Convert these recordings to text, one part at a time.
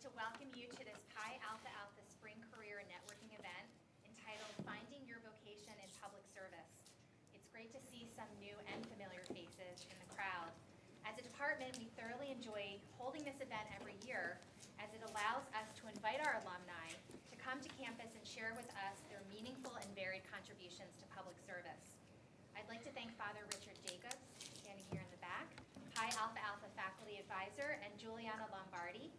to welcome you to this Pi Alpha Alpha Spring Career Networking event entitled Finding Your Vocation in Public Service. It's great to see some new and familiar faces in the crowd. As a department, we thoroughly enjoy holding this event every year as it allows us to invite our alumni to come to campus and share with us their meaningful and varied contributions to public service. I'd like to thank Father Richard Jacobs, standing here in the back, Pi Alpha Alpha Faculty Advisor, and Juliana Lombardi,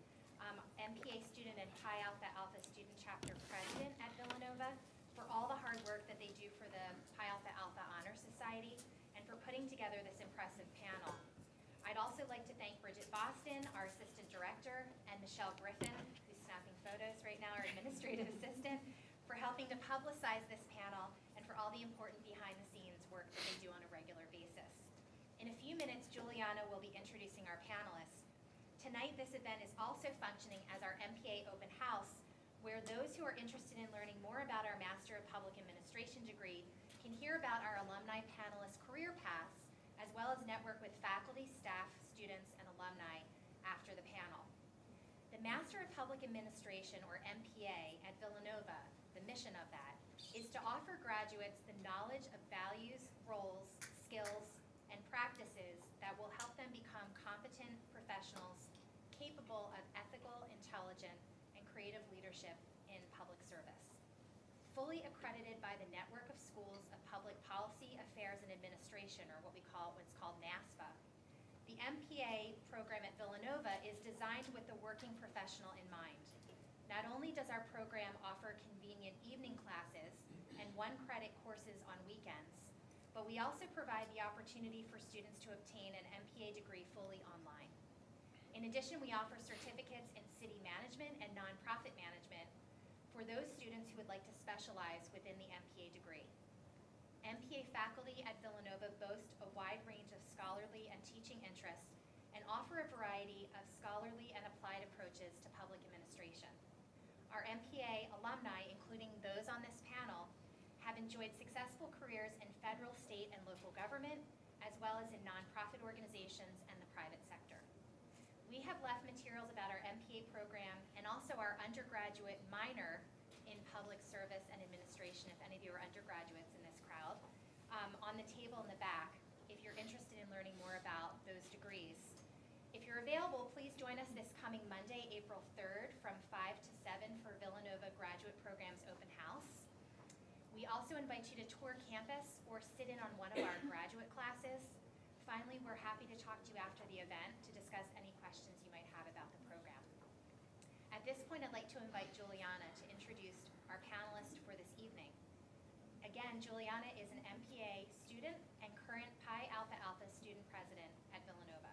MPA student and Pi Alpha Alpha Student Chapter President at Villanova, for all the hard work that they do for the Pi Alpha Alpha Honor Society and for putting together this impressive panel. I'd also like to thank Bridget Boston, our Assistant Director, and Michelle Griffin, who's snapping photos right now, our Administrative Assistant, for helping to publicize this panel and for all the important behind-the-scenes work that they do on a regular basis. In a few minutes, Juliana will be introducing our panelists. Tonight, this event is also functioning as our Mpa Open House, where those who are interested in learning more about our Master of Public Administration degree can hear about our alumni panelists' career paths, as well as network with faculty, staff, students, and alumni after the panel. The Master of Public Administration, or MPA, at Villanova, the mission of that, is to offer graduates the knowledge of values, roles, skills, and practices that will help them become competent professionals capable of ethical, intelligent, and creative leadership in public service. Fully accredited by the Network of Schools of Public Policy, Affairs, and Administration, or what's called NASPA, the MPA program at Villanova is designed with the working professional in mind. Not only does our program offer convenient evening classes and one-credit courses on weekends, but we also provide the opportunity for students to obtain an MPA degree fully online. In addition, we offer certificates in city management and nonprofit management for those students who would like to specialize within the MPA degree. MPA faculty at Villanova boast a wide range of scholarly and teaching interests and offer a variety of scholarly and applied approaches to public administration. Our MPA alumni, including those on this panel, have enjoyed successful careers in federal, state, and local government, as well as in nonprofit organizations and the private sector. We have left materials about our MPA program and also our undergraduate minor in public service and administration, if any of you are undergraduates in this crowd, on the table in the back, if you're interested in learning more about those degrees. If you're available, please join us this coming Monday, April 3rd from 5 to 7 for Villanova Graduate Program's Open House. We also invite you to tour campus or sit in on one of our graduate classes. Finally, we're happy to talk to you after the event to discuss any questions you might have about the program. At this point, I'd like to invite Juliana to introduce our panelist for this evening. Again, Juliana is an MPA student and current Pi Alpha Alpha student president at Villanova.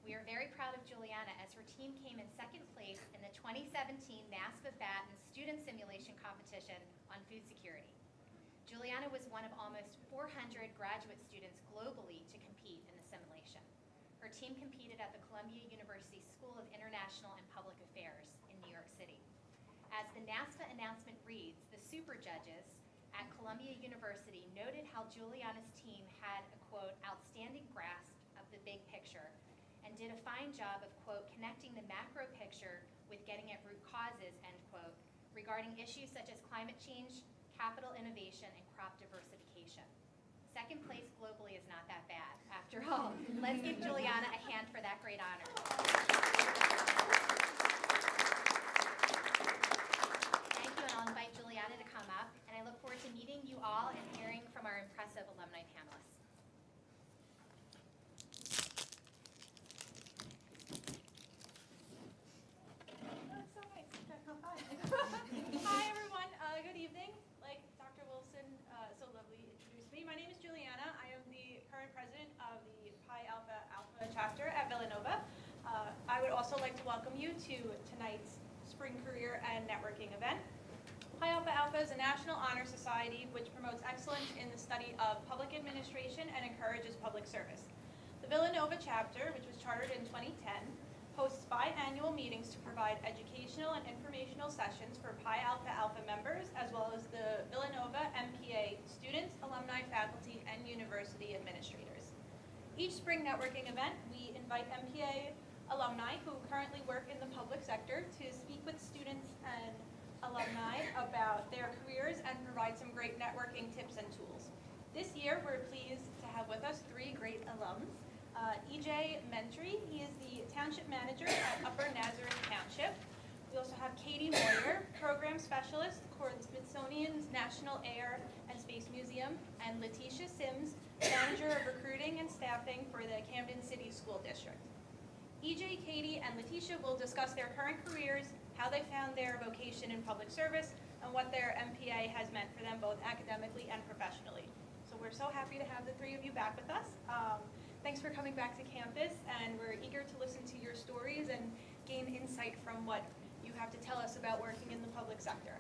We are very proud of Juliana as her team came in second place in the 2017 NASPA Baton Student Simulation Competition on food security. Juliana was one of almost 400 graduate students globally to compete in the simulation. Her team competed at the Columbia University School of International and Public Affairs in New York City. As the NASPA announcement reads, the super judges at Columbia University noted how Juliana's team had a, quote, outstanding grasp of the big picture and did a fine job of, quote, connecting the macro picture with getting at root causes, end quote, regarding issues such as climate change, capital innovation, and crop diversification. Second place globally is not that bad, after all. Let's give Juliana a hand for that great honor. Thank you, and I'll invite Juliana to come up, and I look forward to meeting you all and hearing from our impressive alumni panelists. That's so nice. Hi, everyone. Good evening. Like Dr. Wilson so lovely introduced me, my name is Juliana. I am the current president of the Pi Alpha Alpha chapter at Villanova. I would also like to welcome you to tonight's Spring Career and Networking event. Pi Alpha Alpha is a national honor society which promotes excellence in the study of public administration and encourages public service. The Villanova chapter, which was chartered in 2010, hosts biannual meetings to provide educational and informational sessions for Pi Alpha Alpha members, as well as the Villanova MPA students, alumni, faculty, and university administrators. Each spring networking event, we invite MPA alumni who currently work in the public sector to speak with students and alumni about their careers and provide some great networking tips and tools. This year, we're pleased to have with us 3 great alums. EJ Mentry, he is the Township Manager at Upper Nazareth Township. We also have Katie Moyer, Program Specialist for the Smithsonian's National Air and Space Museum, and Latesha Sims, Manager of Recruiting and Staffing for the Camden City School District. EJ, Katie, and Latesha will discuss their current careers, how they found their vocation in public service, and what their MPA has meant for them both academically and professionally. So we're so happy to have the 3 of you back with us. Thanks for coming back to campus, and we're eager to listen to your stories and gain insight from what you have to tell us about working in the public sector.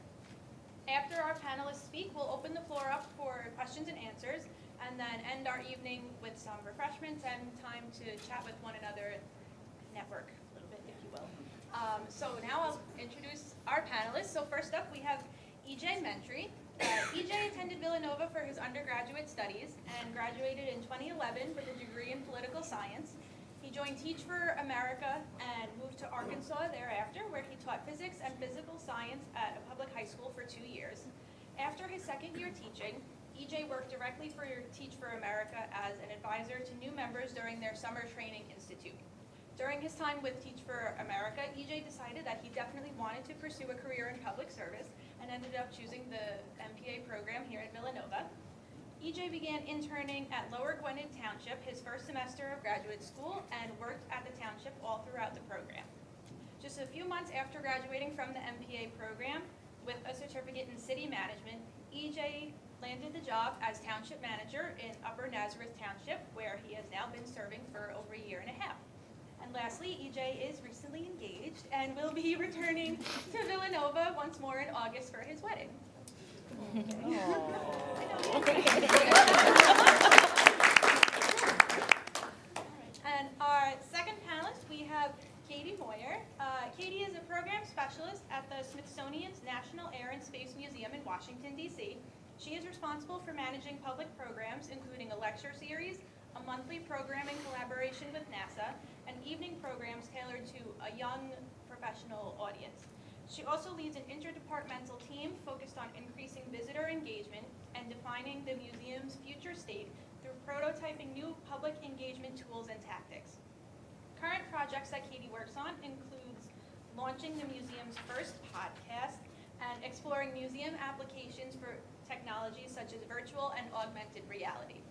After our panelists speak, we'll open the floor up for questions and answers, and then end our evening with some refreshments and time to chat with one another, network a little bit, if you will. So now I'll introduce our panelists. So first up, we have EJ Mentry. EJ attended Villanova for his undergraduate studies and graduated in 2011 with a degree in political science. He joined Teach for America and moved to Arkansas thereafter, where he taught physics and physical science at a public high school for 2 years. After his second year teaching, EJ worked directly for Teach for America as an advisor to new members during their summer training institute. During his time with Teach for America, EJ decided that he definitely wanted to pursue a career in public service and ended up choosing the MPA program here at Villanova. EJ began interning at Lower Gwinnett Township his first semester of graduate school and worked at the township all throughout the program. Just a few months after graduating from the MPA program with a certificate in city management, EJ landed the job as township manager in Upper Nazareth Township, where he has now been serving for over a year and a half. And lastly, EJ is recently engaged and will be returning to Villanova once more in August for his wedding. And our second panelist, we have Katie Moyer. Katie is a program specialist at the Smithsonian's National Air and Space Museum in Washington, D.C. She is responsible for managing public programs, including a lecture series, a monthly program in collaboration with NASA, and evening programs tailored to a young professional audience. She also leads an interdepartmental team focused on increasing visitor engagement and defining the museum's future state through prototyping new public engagement tools and tactics. Current projects that Katie works on includes launching the museum's first podcast and exploring museum applications for technologies such as virtual and augmented reality.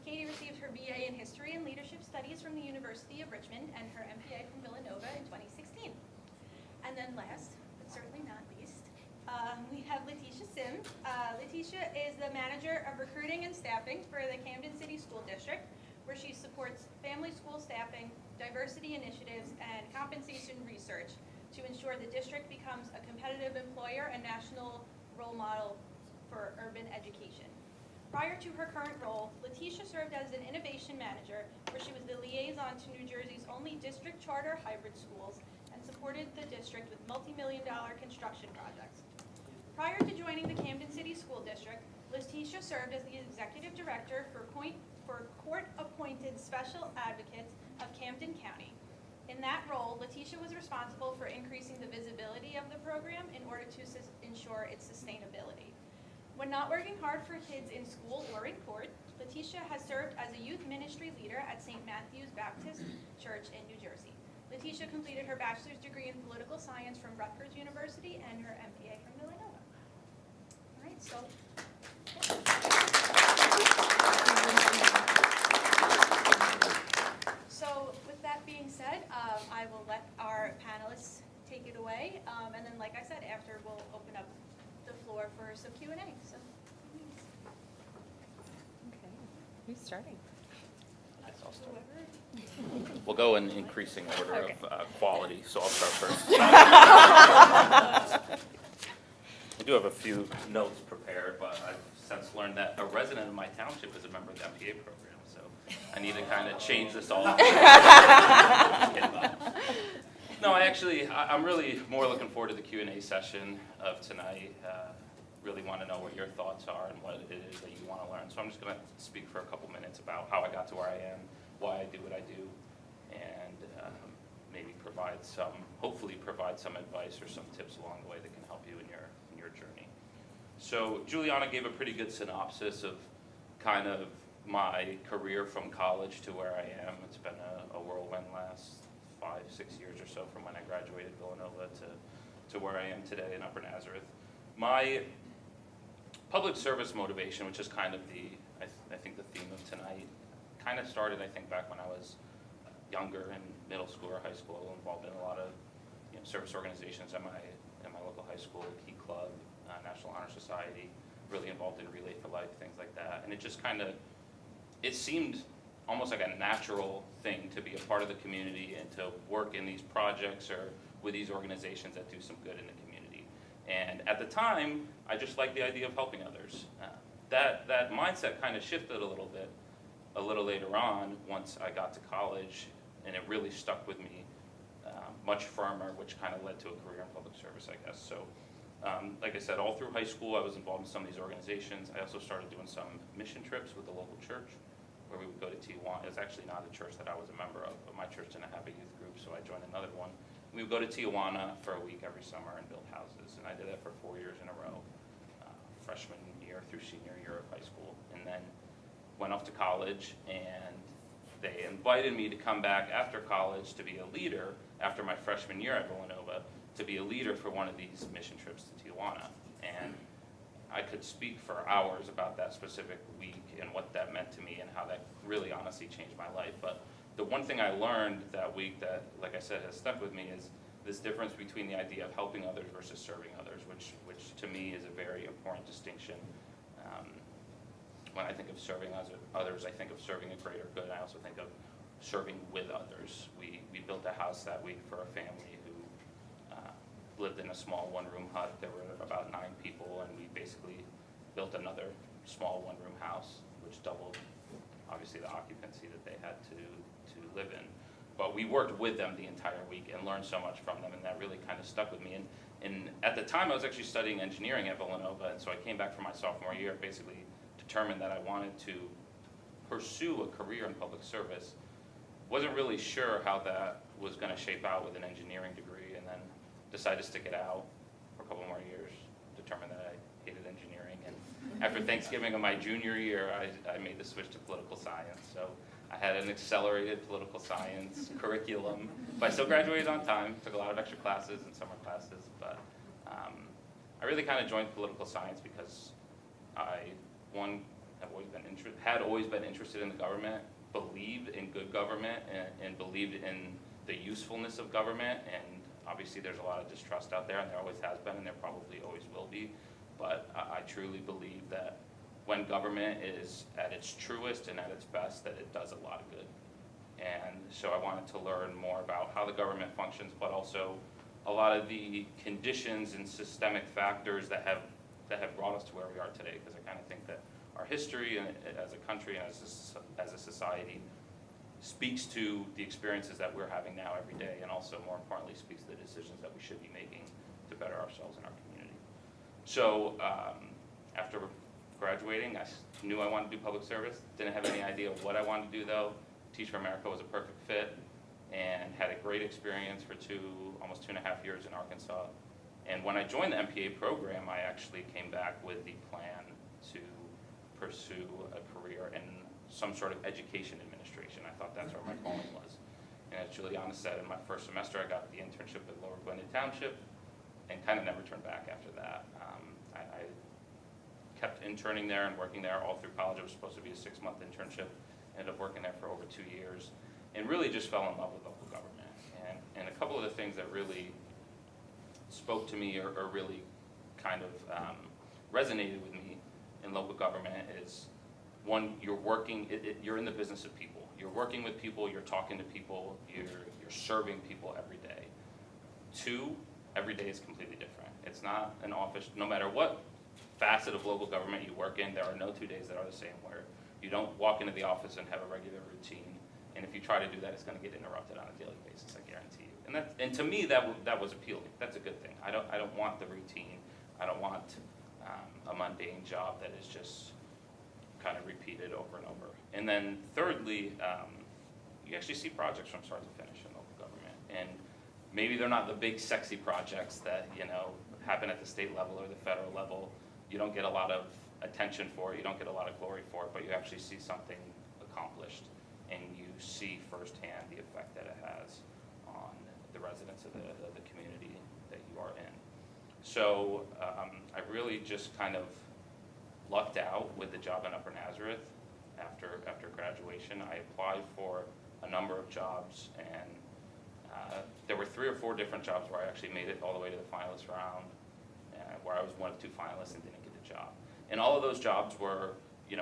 Katie received her BA in History and Leadership Studies from the University of Richmond and her MPA from Villanova in 2016. And then last, but certainly not least, we have Latesha Sims. Latesha is the Manager of Recruiting and Staffing for the Camden City School District, where she supports family school staffing, diversity initiatives, and compensation research to ensure the district becomes a competitive employer and national role model for urban education. Prior to her current role, Latesha served as an innovation manager, where she was the liaison to New Jersey's only district charter hybrid schools and supported the district with multi-million-dollar construction projects. Prior to joining the Camden City School District, Latesha served as the executive director for court-appointed special advocates of Camden County. In that role, Latesha was responsible for increasing the visibility of the program in order to ensure its sustainability. When not working hard for kids in school or in court, Latesha has served as a youth ministry leader at St. Matthew's Baptist Church in New Jersey. Latesha completed her bachelor's degree in political science from Rutgers University and her MPA from Villanova. All right, so. So with that being said, I will let our panelists take it away. And then, like I said, after we'll open up the floor for some Q&A. So, okay, who's starting? We'll go in increasing order of quality, so I'll start first. I do have a few notes prepared, but I've since learned that a resident of my township is a member of the MPA program, so I need to kind of change this all up. No, I'm really more looking forward to the Q&A session of tonight. Really want to know what your thoughts are and what it is that you want to learn. So I'm just going to speak for a couple minutes about how I got to where I am, why I do what I do, and maybe hopefully provide some advice or some tips along the way that can help you in your journey. So Juliana gave a pretty good synopsis of kind of my career from college to where I am. It's been a whirlwind last 5-6 years or so from when I graduated Villanova to where I am today in Upper Nazareth. My public service motivation, which is kind of I think the theme of tonight, kind of started, I think, back when I was younger in middle school or high school, involved in a lot of service organizations at my local high school, Key Club, National Honor Society, really involved in Relay for Life, things like that. And it just it seemed almost like a natural thing to be a part of the community and to work in these projects or with these organizations that do some good in the community. And at the time, I just liked the idea of helping others. That mindset kind of shifted a little bit a little later on once I got to college, and it really stuck with me much firmer, which kind of led to a career in public service, I guess. So like I said, all through high school, I was involved in some of these organizations. I also started doing some mission trips with the local church, where we would go to Tijuana. It was actually not a church that I was a member of, but my church didn't have a youth group, so I joined another one. We would go to Tijuana for a week every summer and build houses, and I did that for 4 years in a row, freshman year through senior year of high school, and then went off to college, and they invited me to come back after college to be a leader after my freshman year at Villanova, to be a leader for one of these mission trips to Tijuana. And I could speak for hours about that specific week and what that meant to me and how that really honestly changed my life. But the one thing I learned that week that, like I said, has stuck with me is this difference between the idea of helping others versus serving others, which to me is a very important distinction. When I think of serving others, I think of serving a greater good. I also think of serving with others. We built a house that week for a family who lived in a small one-room hut. There were about 9 people, and we basically built another small one-room house, which doubled, obviously, the occupancy that they had to live in. But we worked with them the entire week and learned so much from them, and that really kind of stuck with me. And at the time, I was actually studying engineering at Villanova, and so I came back for my sophomore year, basically determined that I wanted to pursue a career in public service. Wasn't really sure how that was going to shape out with an engineering degree, and then decided to stick it out for a couple more years, determined that I hated engineering. And after Thanksgiving of my junior year, I made the switch to political science. So I had an accelerated political science curriculum, but I still graduated on time, took a lot of extra classes and summer classes, but I really kind of joined political science because I, had always been interested in the government, believed in good government, and believed in the usefulness of government. And obviously there's a lot of distrust out there, and there always has been, and there probably always will be. But I truly believe that when government is at its truest and at its best, that it does a lot of good. And so I wanted to learn more about how the government functions, but also a lot of the conditions and systemic factors that have brought us to where we are today, because I kind of think that our history as a country and as a society speaks to the experiences that we're having now every day, and also, more importantly, speaks to the decisions that we should be making to better ourselves and our community. So after graduating, I knew I wanted to do public service. Didn't have any idea what I wanted to do, though. Teach for America was a perfect fit, and had a great experience for almost 2.5 years in Arkansas. And when I joined the MPA program, I actually came back with the plan to pursue a career in some sort of education administration. I thought that's where my calling was. And as Juliana said, in my first semester, I got the internship at Lower Township, and kind of never turned back after that. I kept interning there and working there all through college. It was supposed to be a 6-month internship. Ended up working there for over 2 years, and really just fell in love with local government. And a couple of the things that really spoke to me or really kind of resonated with me in local government is, one, you're working, you're in the business of people. You're working with people, you're talking to people, you're serving people every day. 2, every day is completely different. It's not an office, no matter what facet of local government you work in, there are no 2 days that are the same, where you don't walk into the office and have a regular routine. And if you try to do that, it's going to get interrupted on a daily basis, I guarantee you. And to me, that was appealing. That's a good thing. I don't want the routine. I don't want a mundane job that is just kind of repeated over and over. And then thirdly, you actually see projects from start to finish in local government. And maybe they're not the big sexy projects that, happen at the state level or the federal level. You don't get a lot of attention for it, you don't get a lot of glory for it, but you actually see something accomplished, and you see firsthand the effect that it has on the residents of the community that you are in. So I really just kind of lucked out with the job in Upper Nazareth after graduation. I applied for a number of jobs, and there were 3 or 4 different jobs where I actually made it all the way to the finalist round, where I was one of 2 finalists and didn't get the job. And all of those jobs were,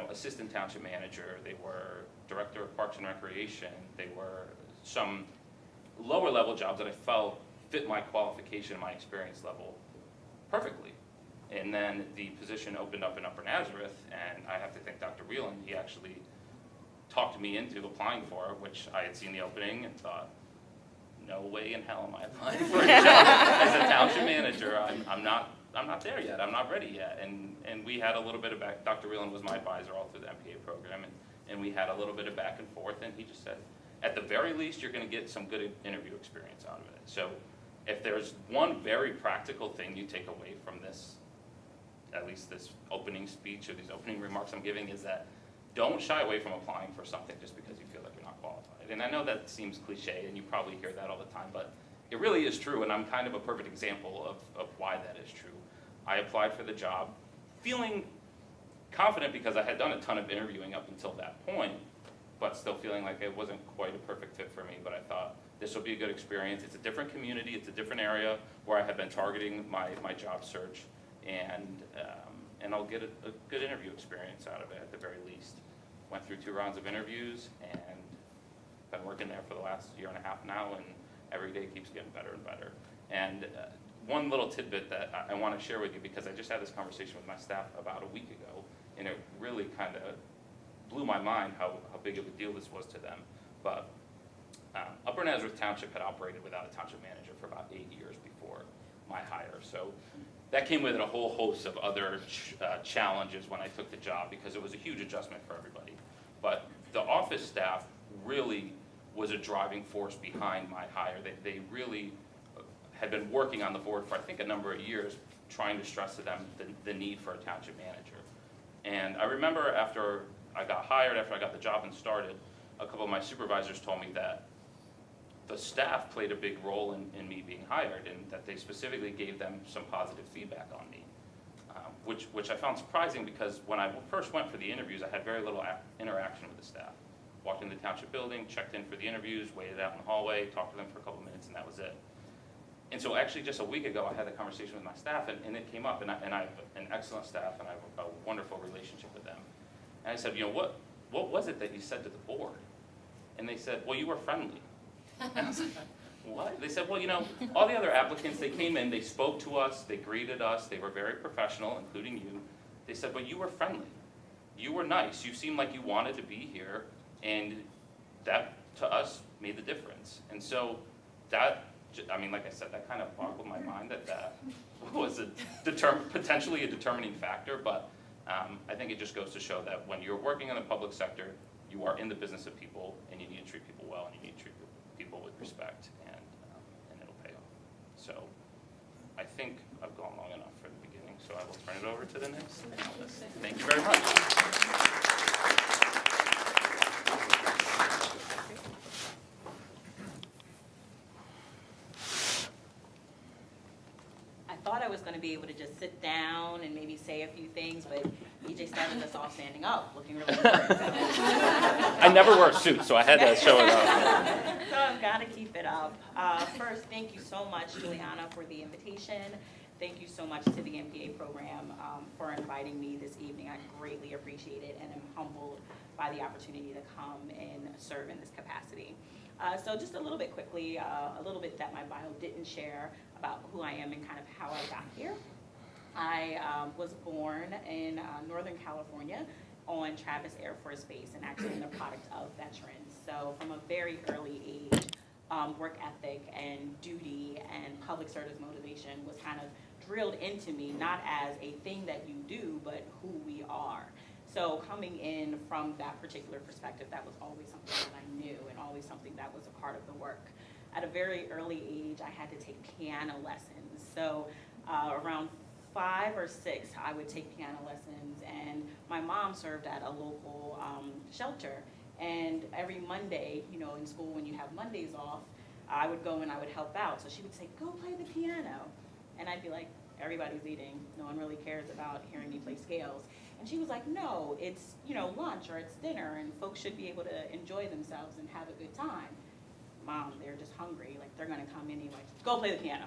assistant township manager, they were director of parks and recreation, they were some lower level jobs that I felt fit my qualification, my experience level perfectly. And then the position opened up in Upper Nazareth, and I have to thank Dr. Whelan. He actually talked me into applying for it, which I had seen the opening and thought, no way in hell am I applying for a job as a township manager. I'm not there yet. I'm not ready yet. And we had a little bit of back. Dr. Whelan was my advisor all through the MPA program, and we had a little bit of back and forth. And he just said, at the very least, you're going to get some good interview experience out of it. So, if there's one very practical thing you take away from this, at least this opening speech or these opening remarks I'm giving, is that don't shy away from applying for something just because you feel like you're not qualified. And I know that seems cliche, and you probably hear that all the time, but it really is true, and I'm kind of a perfect example of why that is true. I applied for the job feeling confident because I had done a ton of interviewing up until that point, but still feeling like it wasn't quite a perfect fit for me. But I thought this will be a good experience. It's a different community, it's a different area where I had been targeting my job search, and I'll get a good interview experience out of it at the very least. Went through 2 rounds of interviews, and been working there for the last 1.5 years now, and every day keeps getting better and better. And one little tidbit that I want to share with you, because I just had this conversation with my staff about a week ago, and it really kind of blew my mind how big of a deal this was to them. But Upper Nazareth Township had operated without a township manager for about 8 years before my hire. So that came with it a whole host of other challenges when I took the job, because it was a huge adjustment for everybody. But the office staff really was a driving force behind my hire. They really had been working on the board for, I think, a number of years, trying to stress to them the need for a township manager. And I remember after I got hired, after I got the job and started, a couple of my supervisors told me that the staff played a big role in me being hired, and that they specifically gave them some positive feedback on me, which I found surprising, because when I first went for the interviews, I had very little interaction with the staff. Walked in the township building, checked in for the interviews, waited out in the hallway, talked to them for a couple minutes, and that was it. And so actually just a week ago, I had a conversation with my staff, and it came up, and I have an excellent staff, and I have a wonderful relationship with them. And I said, what was it that you said to the board? And they said, well, you were friendly. And I was like, what? They said, well, all the other applicants, they came in, they spoke to us, they greeted us, they were very professional, including you. They said, but you were friendly. You were nice. You seemed like you wanted to be here, and that, to us, made the difference. And so that, like I said, that kind of boggled my mind that was potentially a determining factor, but I think it just goes to show that when you're working in the public sector, you are in the business of people, and you need to treat people well, and you need to treat people with respect, and it'll pay off. So I think I've gone long enough for the beginning, so I will turn it over to the next panelist. Thank you very much. I was going to be able to just sit down and maybe say a few things, but EJ started us all standing up, looking really important. I never wear a suit, so I had to show it up. So I've got to keep it up. First, thank you so much, Juliana, for the invitation. Thank you so much to the MPA program for inviting me this evening. I greatly appreciate it, and am humbled by the opportunity to come and serve in this capacity. So just a little bit quickly, a little bit that my bio didn't share about who I am and kind of how I got here. I was born in Northern California on Travis Air Force Base, and actually the product of veterans. So from a very early age, work ethic and duty and public service motivation was kind of drilled into me, not as a thing that you do, but who we are. So coming in from that particular perspective, that was always something that I knew, and always something that was a part of the work. at a very early age, I had to take piano lessons. So around 5 or 6, I would take piano lessons, and my mom served at a local shelter. And every Monday, you know, in school when you have Mondays off, I would go and I would help out. So she would say, go play the piano. And I'd be like, everybody's eating. No one really cares about hearing me play scales. And she was like, no, it's, you know, lunch or it's dinner, and folks should be able to enjoy themselves and have a good time. Mom, they're just hungry, like they're gonna come anyway. Go play the piano.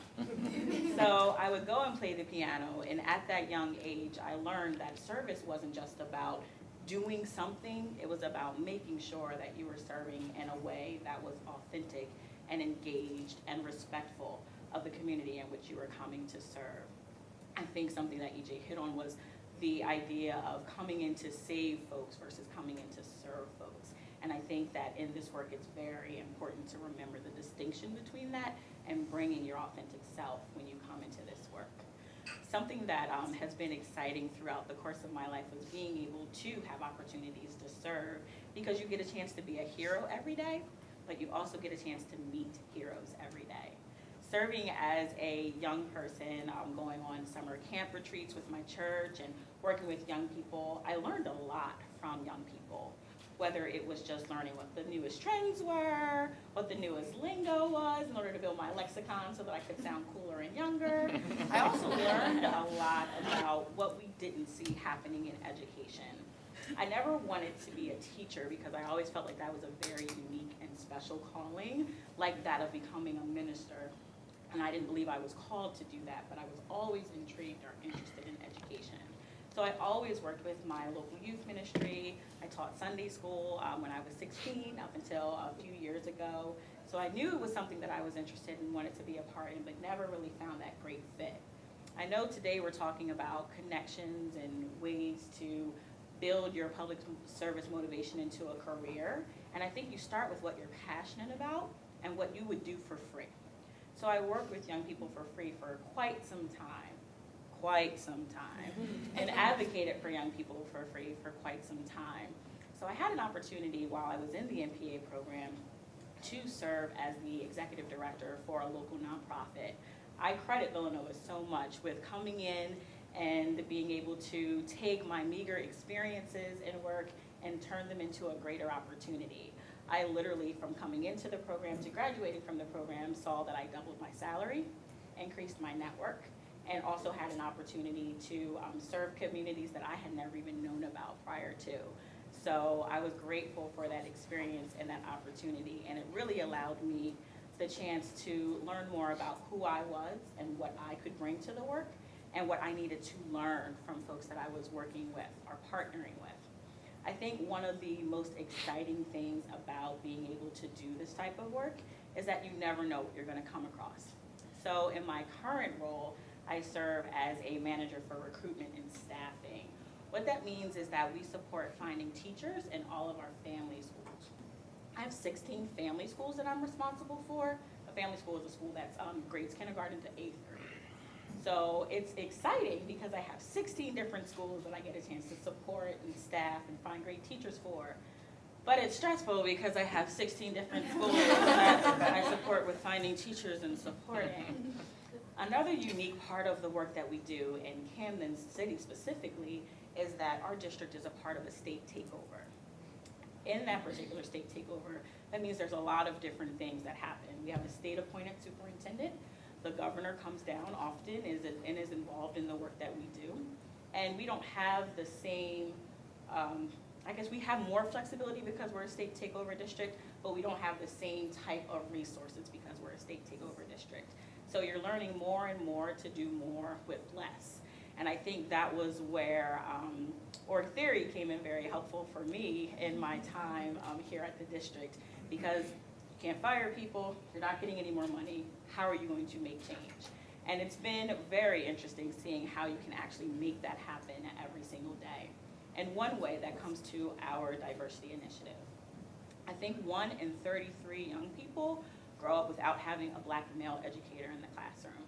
So I would go and play the piano, and at that young age, I learned that service wasn't just about doing something, it was about making sure that you were serving in a way that was authentic and engaged and respectful of the community in which you were coming to serve. I think something that EJ hit on was the idea of coming in to save folks versus coming in to serve folks. And I think that in this work, it's very important to remember the distinction between that and bringing your authentic self when you come into this work. Something that has been exciting throughout the course of my life was being able to have opportunities to serve, because you get a chance to be a hero every day, but you also get a chance to meet heroes every day. Serving as a young person, going on summer camp retreats with my church and working with young people, I learned a lot from young people. Whether it was just learning what the newest trends were, what the newest lingo was in order to build my lexicon so that I could sound cooler and younger. I also learned a lot about what we didn't see happening in education. I never wanted to be a teacher because I always felt like that was a very unique and special calling, like that of becoming a minister. And I didn't believe I was called to do that, but I was always intrigued or interested in education. So I always worked with my local youth ministry. I taught Sunday school when I was 16 up until a few years ago. So I knew it was something that I was interested in, wanted to be a part in, but never really found that great fit. I know today we're talking about connections and ways to build your public service motivation into a career. And I think you start with what you're passionate about and what you would do for free. So I worked with young people for free for quite some time, and advocated for young people for free for quite some time. So I had an opportunity while I was in the Mpa program to serve as the executive director for a local nonprofit. I credit Villanova so much with coming in and being able to take my meager experiences in work and turn them into a greater opportunity. I literally, from coming into the program to graduating from the program, saw that I doubled my salary, increased my network, and also had an opportunity to serve communities that I had never even known about prior to. So I was grateful for that experience and that opportunity, and it really allowed me the chance to learn more about who I was and what I could bring to the work and what I needed to learn from folks that I was working with or partnering with. I think one of the most exciting things about being able to do this type of work is that you never know what you're going to come across. So in my current role, I serve as a manager for recruitment and staffing. What that means is that we support finding teachers in all of our family schools. I have 16 family schools that I'm responsible for. A family school is a school that's grades kindergarten to 8th grade. So it's exciting because I have 16 different schools that I get a chance to support and staff and find great teachers for. But it's stressful because I have 16 different schools that I support with finding teachers and supporting. Another unique part of the work that we do in Camden City specifically is that our district is a part of a state takeover. In that particular state takeover, that means there's a lot of different things that happen. We have a state-appointed superintendent. The governor comes down often and is involved in the work that we do. And we don't have the same, I guess we have more flexibility because we're a state takeover district, but we don't have the same type of resources because we're a state takeover district. So you're learning more and more to do more with less. And I think that was where org theory came in very helpful for me in my time here at the district, because you can't fire people, you're not getting any more money, how are you going to make change? And it's been very interesting seeing how you can actually make that happen every single day. And one way that comes to our diversity initiative. I think 1 in 33 young people grow up without having a Black male educator in the classroom,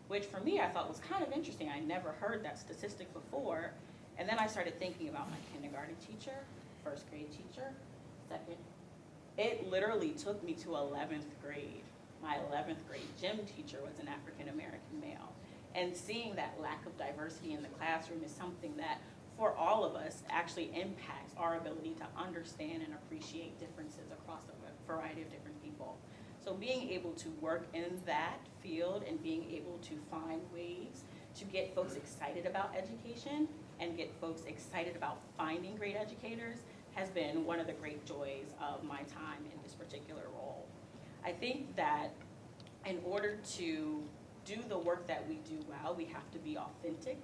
which for me I thought was kind of interesting. I never heard that statistic before. And then I started thinking about my kindergarten teacher, first grade teacher, second. It literally took me to 11th grade my 11th grade gym teacher was an African American male. And seeing that lack of diversity in the classroom is something that, for all of us, actually impacts our ability to understand and appreciate differences across a variety of different people. So being able to work in that field and being able to find ways to get folks excited about education and get folks excited about finding great educators has been one of the great joys of my time in this particular role. I think that in order to do the work that we do well, we have to be authentic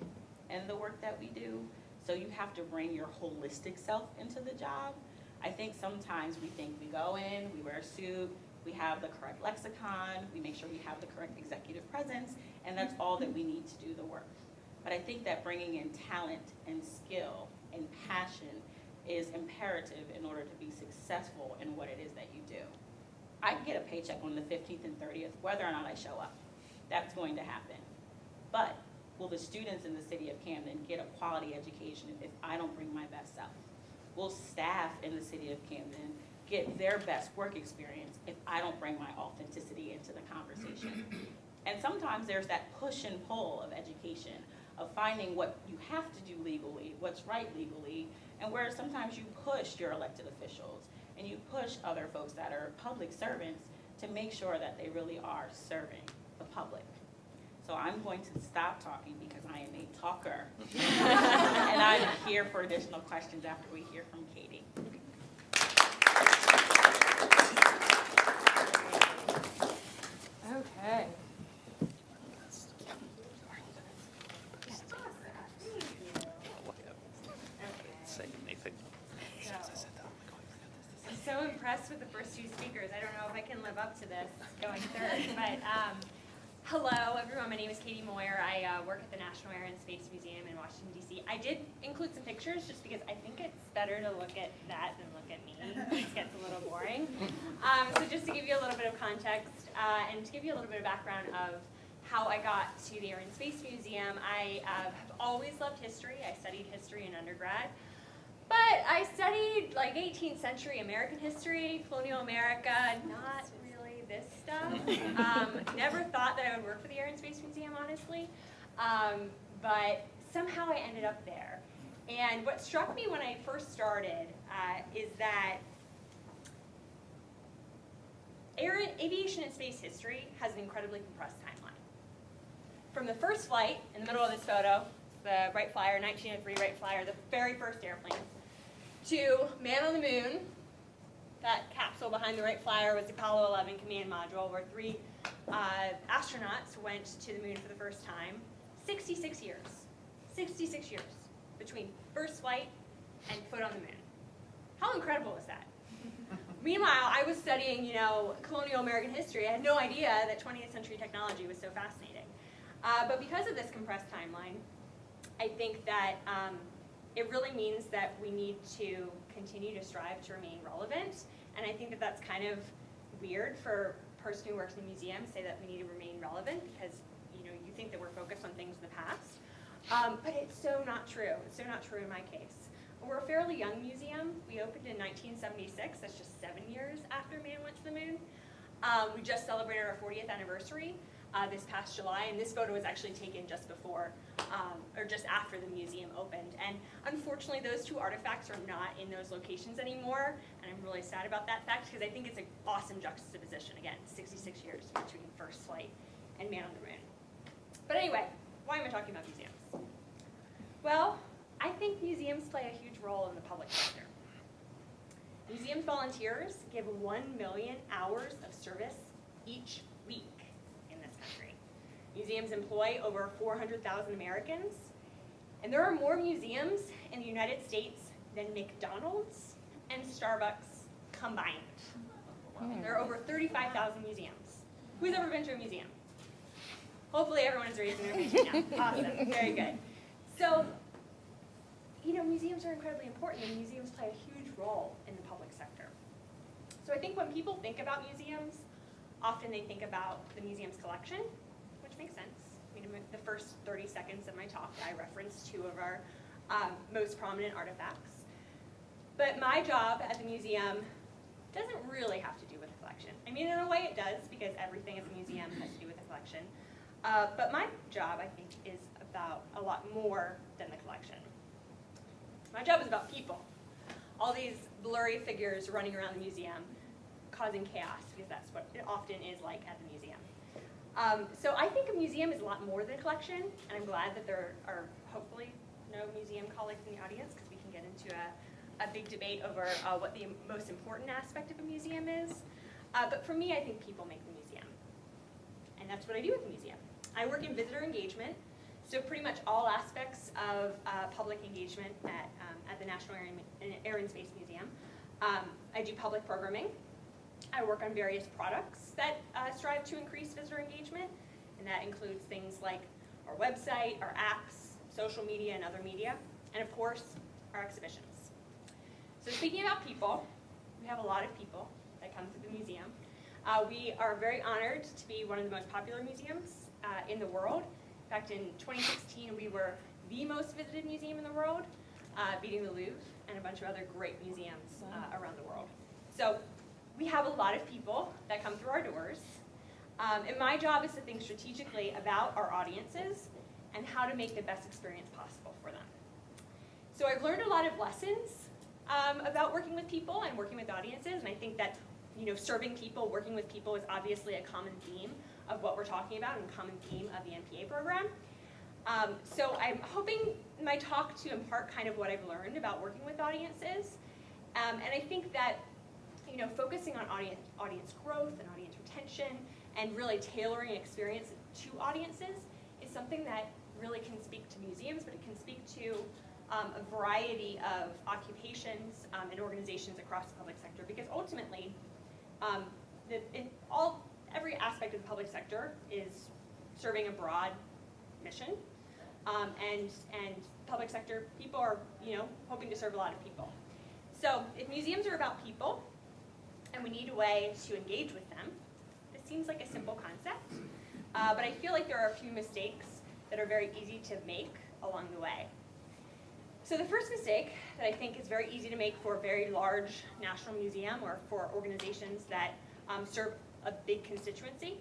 in the work that we do. So you have to bring your holistic self into the job. I think sometimes we think we go in, we wear a suit, we have the correct lexicon, we make sure we have the correct executive presence, and that's all that we need to do the work. But I think that bringing in talent and skill and passion is imperative in order to be successful in what it is that you do. I get a paycheck on the 15th and 30th, whether or not I show up. That's going to happen. But will the students in the city of Camden get a quality education if I don't bring my best self? Will staff in the city of Camden get their best work experience if I don't bring my authenticity into the conversation? And sometimes there's that push and pull of education, of finding what you have to do legally, what's right legally, and where sometimes you push your elected officials and you push other folks that are public servants to make sure that they really are serving the public. So I'm going to stop talking because I am a talker. And I'm here for additional questions after we hear from Katie. Okay. I'm so impressed with the first two speakers. I don't know if I can live up to this going third, but hello everyone, my name is Katie Moyer. I work at the National Air and Space Museum in Washington, D.C. I did include some pictures just because I think it's better to look at that than look at me. It gets a little boring. So just to give you a little bit of context and to give you a little bit of background of how I got to the Air and Space Museum, I have always loved history. I studied history in undergrad. But I studied like 18th century American history, colonial America, not really this stuff. Never thought that I would work for the Air and Space Museum, honestly. But somehow I ended up there. And what struck me when I first started is that aviation and space history has an incredibly compressed timeline. From the first flight, in the middle of this photo, the Wright Flyer, 1903 Wright Flyer, the very first airplane, to Man on the Moon. That capsule behind the Wright Flyer was the Apollo 11 command module, where 3 astronauts went to the moon for the first time. 66 years. 66 years between first flight and foot on the moon. How incredible is that? Meanwhile, I was studying, colonial American history. I had no idea that 20th century technology was so fascinating. But because of this compressed timeline, I think that it really means that we need to continue to strive to remain relevant. And I think that that's kind of weird for a person who works in a museum to say that we need to remain relevant because you think that we're focused on things in the past. But it's so not true. It's so not true in my case. We're a fairly young museum. We opened in 1976. That's just 7 years after man went to the moon. We just celebrated our 40th anniversary this past July, and this photo was actually taken just before, or just after the museum opened. And unfortunately, those 2 artifacts are not in those locations anymore, and I'm really sad about that fact because I think it's an awesome juxtaposition. Again, 66 years between first flight and man on the moon. But anyway, why am I talking about museums? Well, I think museums play a huge role in the public sector. Museum volunteers give 1 million hours of service each week in this country. Museums employ over 400,000 Americans, and there are more museums in the United States than McDonald's and Starbucks combined. There are over 35,000 museums. Who's ever been to a museum? Hopefully everyone is raising their hand right now. Awesome, very good. So, museums are incredibly important, and museums play a huge role in the public sector. So I think when people think about museums, often they think about the museum's collection, which makes sense. The first 30 seconds of my talk, I referenced 2 of our most prominent artifacts. But my job at the museum doesn't really have to do with the collection. I mean, in a way it does, because everything at the museum has to do with the collection. But my job, I think, is about a lot more than the collection. My job is about people. All these blurry figures running around the museum, causing chaos, because that's what it often is like at the museum. So I think a museum is a lot more than a collection, and I'm glad that there are hopefully no museum colleagues in the audience, because we can get into a big debate over what the most important aspect of a museum is. But for me, I think people make the museum. And that's what I do at the museum. I work in visitor engagement, so pretty much all aspects of public engagement at the National Air and Space Museum. I do public programming. I work on various products that strive to increase visitor engagement, and that includes things like our website, our apps, social media, and other media, and of course, our exhibitions. So speaking about people, we have a lot of people that come to the museum. We are very honored to be one of the most popular museums in the world. In fact, in 2016, we were the most visited museum in the world, beating the Louvre and a bunch of other great museums around the world. So we have a lot of people that come through our doors, and my job is to think strategically about our audiences and how to make the best experience possible for them. So I've learned a lot of lessons about working with people and working with audiences, and I think that serving people, working with people is obviously a common theme of what we're talking about and a common theme of the MPA program. So I'm hoping my talk to impart kind of what I've learned about working with audiences, and I think that focusing on audience growth and audience retention and really tailoring experience to audiences is something that really can speak to museums, but it can speak to a variety of occupations and organizations across the public sector, because ultimately, every aspect of the public sector is serving a broad mission, and public sector people are hoping to serve a lot of people. So if museums are about people, and we need a way to engage with them, this seems like a simple concept, but I feel like there are a few mistakes that are very easy to make along the way. So the first mistake that I think is very easy to make for a very large national museum or for organizations that serve a big constituency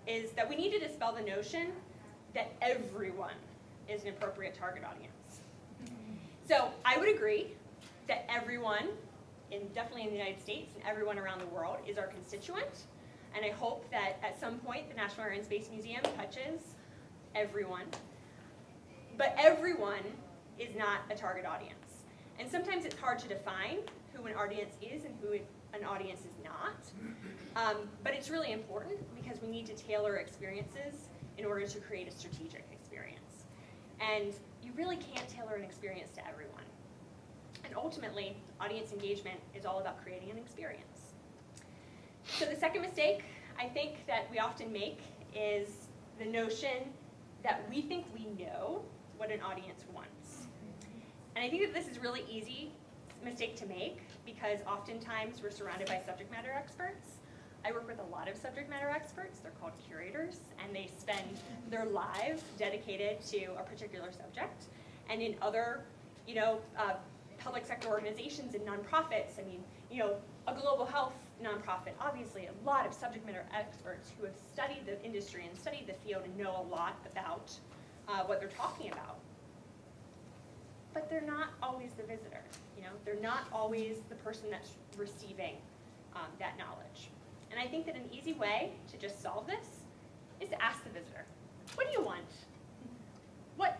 is that we need to dispel the notion that everyone is an appropriate target audience. So I would agree that everyone, definitely in the United States and everyone around the world, is our constituent, and I hope that at some point the National Air and Space Museum touches everyone. But everyone is not a target audience. And sometimes it's hard to define who an audience is and who an audience is not. But it's really important because we need to tailor experiences in order to create a strategic experience. And you really can't tailor an experience to everyone. And ultimately, audience engagement is all about creating an experience. So the second mistake I think that we often make is the notion that we think we know what an audience wants. And I think that this is a really easy mistake to make because oftentimes we're surrounded by subject matter experts. I work with a lot of subject matter experts. They're called curators, and they spend their lives dedicated to a particular subject. And in other, public sector organizations and nonprofits, a global health nonprofit, obviously a lot of subject matter experts who have studied the industry and studied the field and know a lot about what they're talking about. But they're not always the visitor, they're not always the person that's receiving that knowledge. And I think that an easy way to just solve this is to ask the visitor, what do you want?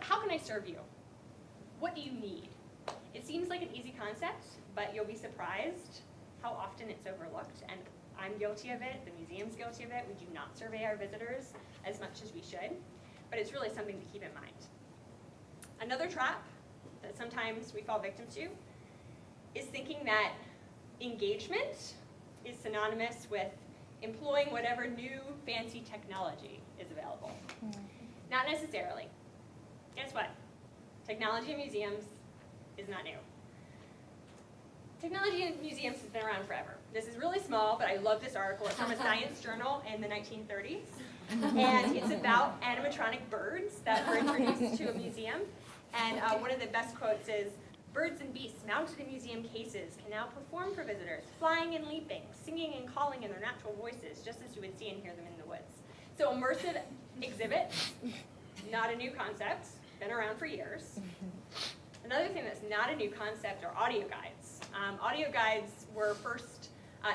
How can I serve you? What do you need? It seems like an easy concept, but you'll be surprised how often it's overlooked, and I'm guilty of it, the museum's guilty of it. We do not survey our visitors as much as we should, but it's really something to keep in mind. Another trap that sometimes we fall victim to is thinking that engagement is synonymous with employing whatever new fancy technology is available. Not necessarily. Guess what? Technology in museums is not new. Technology in museums has been around forever. This is really small, but I love this article. It's from a science journal in the 1930s. And it's about animatronic birds that were introduced to a museum. And one of the best quotes is, Birds and beasts mounted in museum cases can now perform for visitors, flying and leaping, singing and calling in their natural voices, just as you would see and hear them in the woods. So immersive exhibits, not a new concept, been around for years. Another thing that's not a new concept are audio guides. Audio guides were first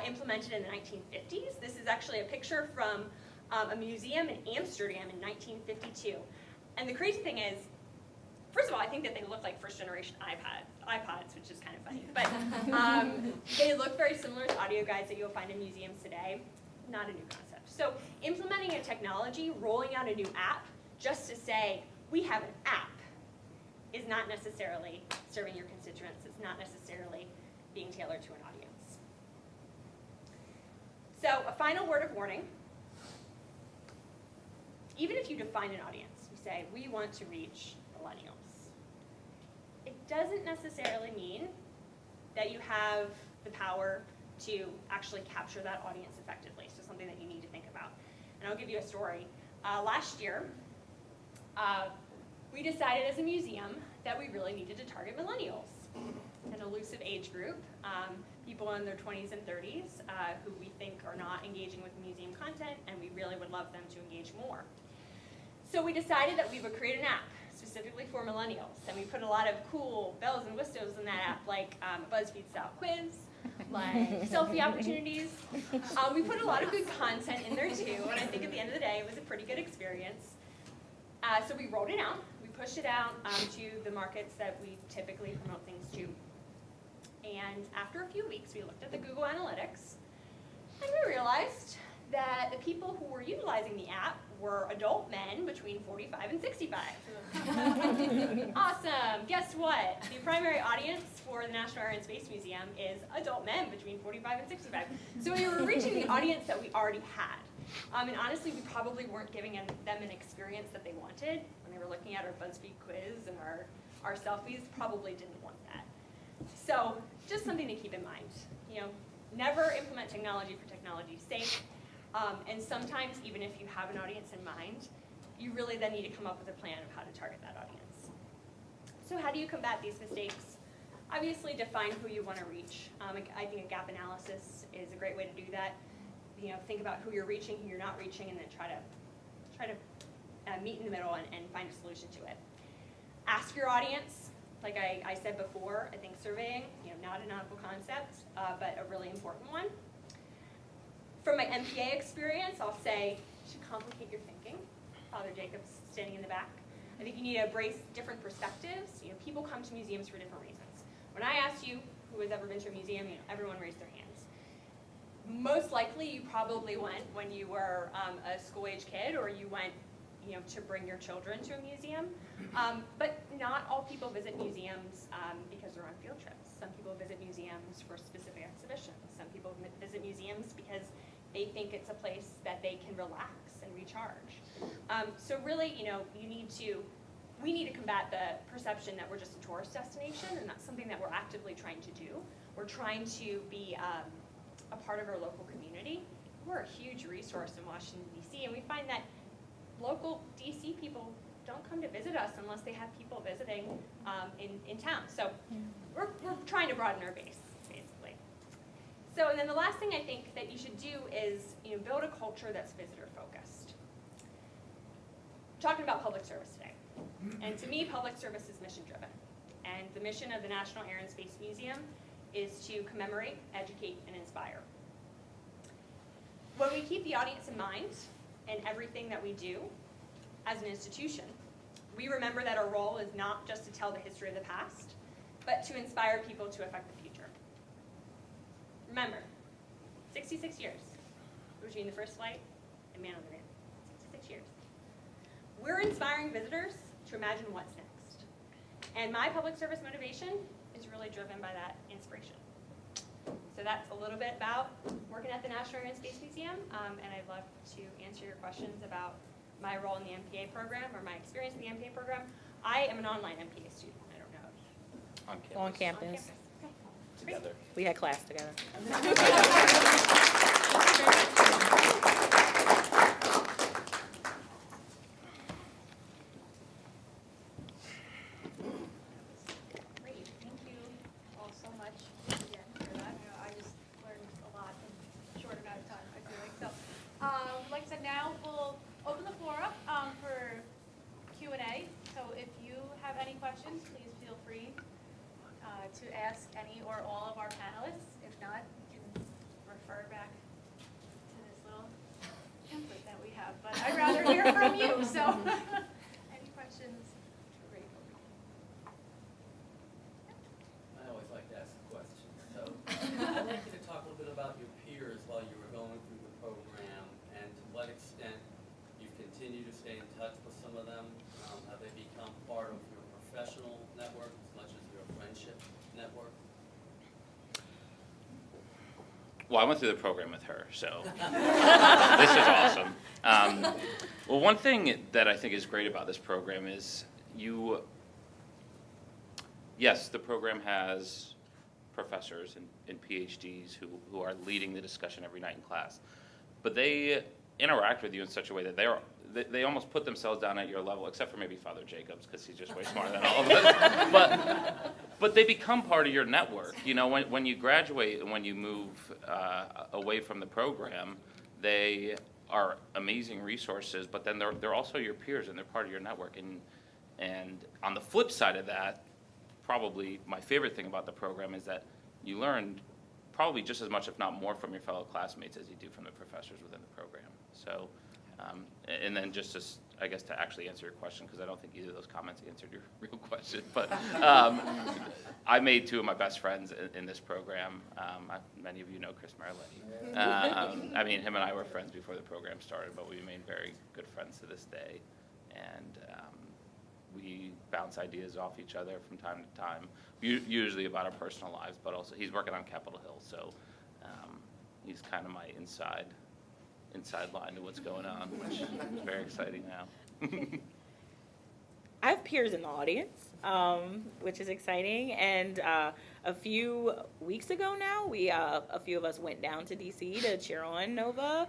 implemented in the 1950s. This is actually a picture from a museum in Amsterdam in 1952. And the crazy thing is, first of all, I think that they look like first-generation iPods, which is kind of funny. But they look very similar to audio guides that you'll find in museums today. Not a new concept. So implementing a technology, rolling out a new app, just to say, we have an app, is not necessarily serving your constituents. It's not necessarily being tailored to an audience. So a final word of warning. Even if you define an audience, you say, we want to reach millennials, it doesn't necessarily mean that you have the power to actually capture that audience effectively. So something that you need to think about. And I'll give you a story. Last year, we decided as a museum that we really needed to target millennials, an elusive age group, people in their 20s and 30s who we think are not engaging with museum content, and we really would love them to engage more. So we decided that we would create an app specifically for millennials, and we put a lot of cool bells and whistles in that app, like a BuzzFeed-style quiz, like selfie opportunities. We put a lot of good content in there too, and I think at the end of the day, it was a pretty good experience. So we rolled it out. We pushed it out to the markets that we typically promote things to. And after a few weeks, we looked at the Google Analytics, and we realized that the people who were utilizing the app were adult men between 45 and 65. Awesome. Guess what? The primary audience for the National Air and Space Museum is adult men between 45 and 65. So we were reaching the audience that we already had. And honestly, we probably weren't giving them an experience that they wanted. When they were looking at our BuzzFeed quiz and our selfies, probably didn't want that. So just something to keep in mind. You know, never implement technology for technology's sake. And sometimes, even if you have an audience in mind, you really then need to come up with a plan of how to target that audience. So how do you combat these mistakes? Obviously, define who you want to reach. I think a gap analysis is a great way to do that. You know, think about who you're reaching, who you're not reaching, and then try to meet in the middle and find a solution to it. Ask your audience. Like I said before, I think surveying, you know, not a novel concept, but a really important one. From my MPA experience, I'll say you should complicate your thinking. Father Jacob's standing in the back. I think you need to embrace different perspectives. You know, people come to museums for different reasons. When I asked you who has ever been to a museum, you know, everyone raised their hands. Most likely, you probably went when you were a school-age kid, or you went, you know, to bring your children to a museum. But not all people visit museums because they're on field trips. Some people visit museums for specific exhibitions. Some people visit museums because they think it's a place that they can relax and recharge. So really, you know, we need to combat the perception that we're just a tourist destination, and that's something that we're actively trying to do. We're trying to be a part of our local community. We're a huge resource in Washington, D.C., and we find that local D.C. people don't come to visit us unless they have people visiting in town. So we're trying to broaden our base, basically. So, and then the last thing I think that you should do is, you know, build a culture that's visitor-focused. We're talking about public service today. And to me, public service is mission-driven. And the mission of the National Air and Space Museum is to commemorate, educate, and inspire. When we keep the audience in mind in everything that we do as an institution, we remember that our role is not just to tell the history of the past, but to inspire people to affect the future. Remember, 66 years between the first flight and man on the moon. 66 years. We're inspiring visitors to imagine what's next. And my public service motivation is really driven by that inspiration. So that's a little bit about working at the National Air and Space Museum, and I'd love to answer your questions about my role in the MPA program or my experience in the MPA program. I am an online MPA student. I don't know if On campus. On campus. Okay. Together. We had class together. Great, thank you. any questions, please feel free to ask any or all of our panelists. If not, you can refer back to this little template that we have. But I'd rather hear from you, so any questions? I always like to ask questions. So I'd like you to talk a little bit about your peers while you were going through the program and to what extent you've continued to stay in touch with some of them. Have they become part of your professional network as much as your friendship network? Well, I went through the program with her, so this is awesome. Well, one thing that I think is great about this program is yes, the program has professors and PhDs who are leading the discussion every night in class, but they interact with you in such a way that they almost put themselves down at your level, except for maybe Father Jacobs, because he's just way smarter than all of us. But they become part of your network. You know, when you graduate and when you move away from the program, they are amazing resources, but then they're also your peers and they're part of your network. And on the flip side of that, probably my favorite thing about the program is that you learn probably just as much, if not more, from your fellow classmates as you do from the professors within the program. So, and then just I guess to actually answer your question, because I don't think either of those comments answered your real question, but I made two of my best friends in this program. Many of you know Chris Mariletti. I mean, him and I were friends before the program started, but we remain very good friends to this day. And we bounce ideas off each other from time to time, usually about our personal lives, but also he's working on Capitol Hill, so he's kind of my inside line to what's going on, which is very exciting now. I have peers in the audience, which is exciting. And a few weeks ago now, a few of us went down to DC to cheer on Nova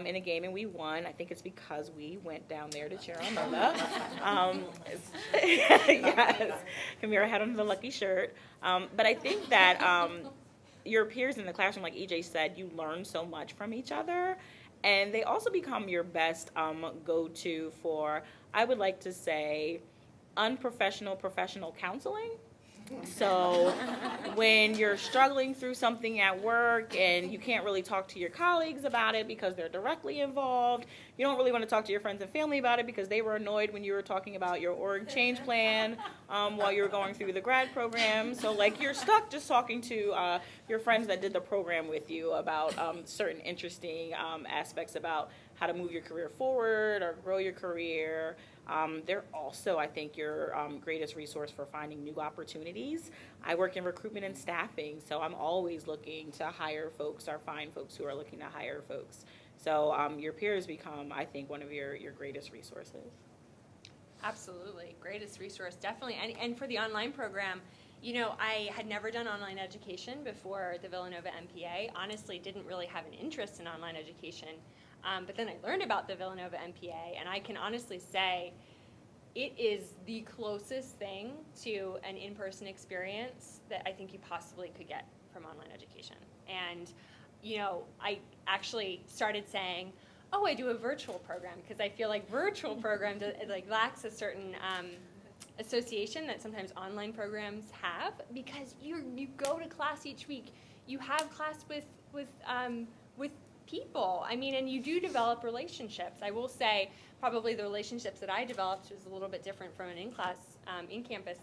in a game, and we won. I think it's because we went down there to cheer on Nova. Yes, Kamira had on the lucky shirt. But I think that your peers in the classroom, like EJ said, you learn so much from each other. And they also become your best go-to for, I would like to say, unprofessional professional counseling. So when you're struggling through something at work and you can't really talk to your colleagues about it because they're directly involved, you don't really want to talk to your friends and family about it because they were annoyed when you were talking about your org change plan while you were going through the grad program. So like you're stuck just talking to your friends that did the program with you about certain interesting aspects about how to move your career forward or grow your career. They're also, I think, your greatest resource for finding new opportunities. I work in recruitment and staffing, so I'm always looking to hire folks or find folks who are looking to hire folks. So your peers become, I think, one of your greatest resources. Absolutely, greatest resource, definitely. And for the online program, you know, I had never done online education before the Villanova MPA. Honestly, didn't really have an interest in online education. But then I learned about the Villanova MPA, and I can honestly say it is the closest thing to an in-person experience that I think you possibly could get from online education. And, you know, I actually started saying, oh, I do a virtual program, because I feel like virtual program lacks a certain association that sometimes online programs have, because you go to class each week, you have class with people. I mean, and you do develop relationships. I will say probably the relationships that I developed was a little bit different from an in-class, in-campus,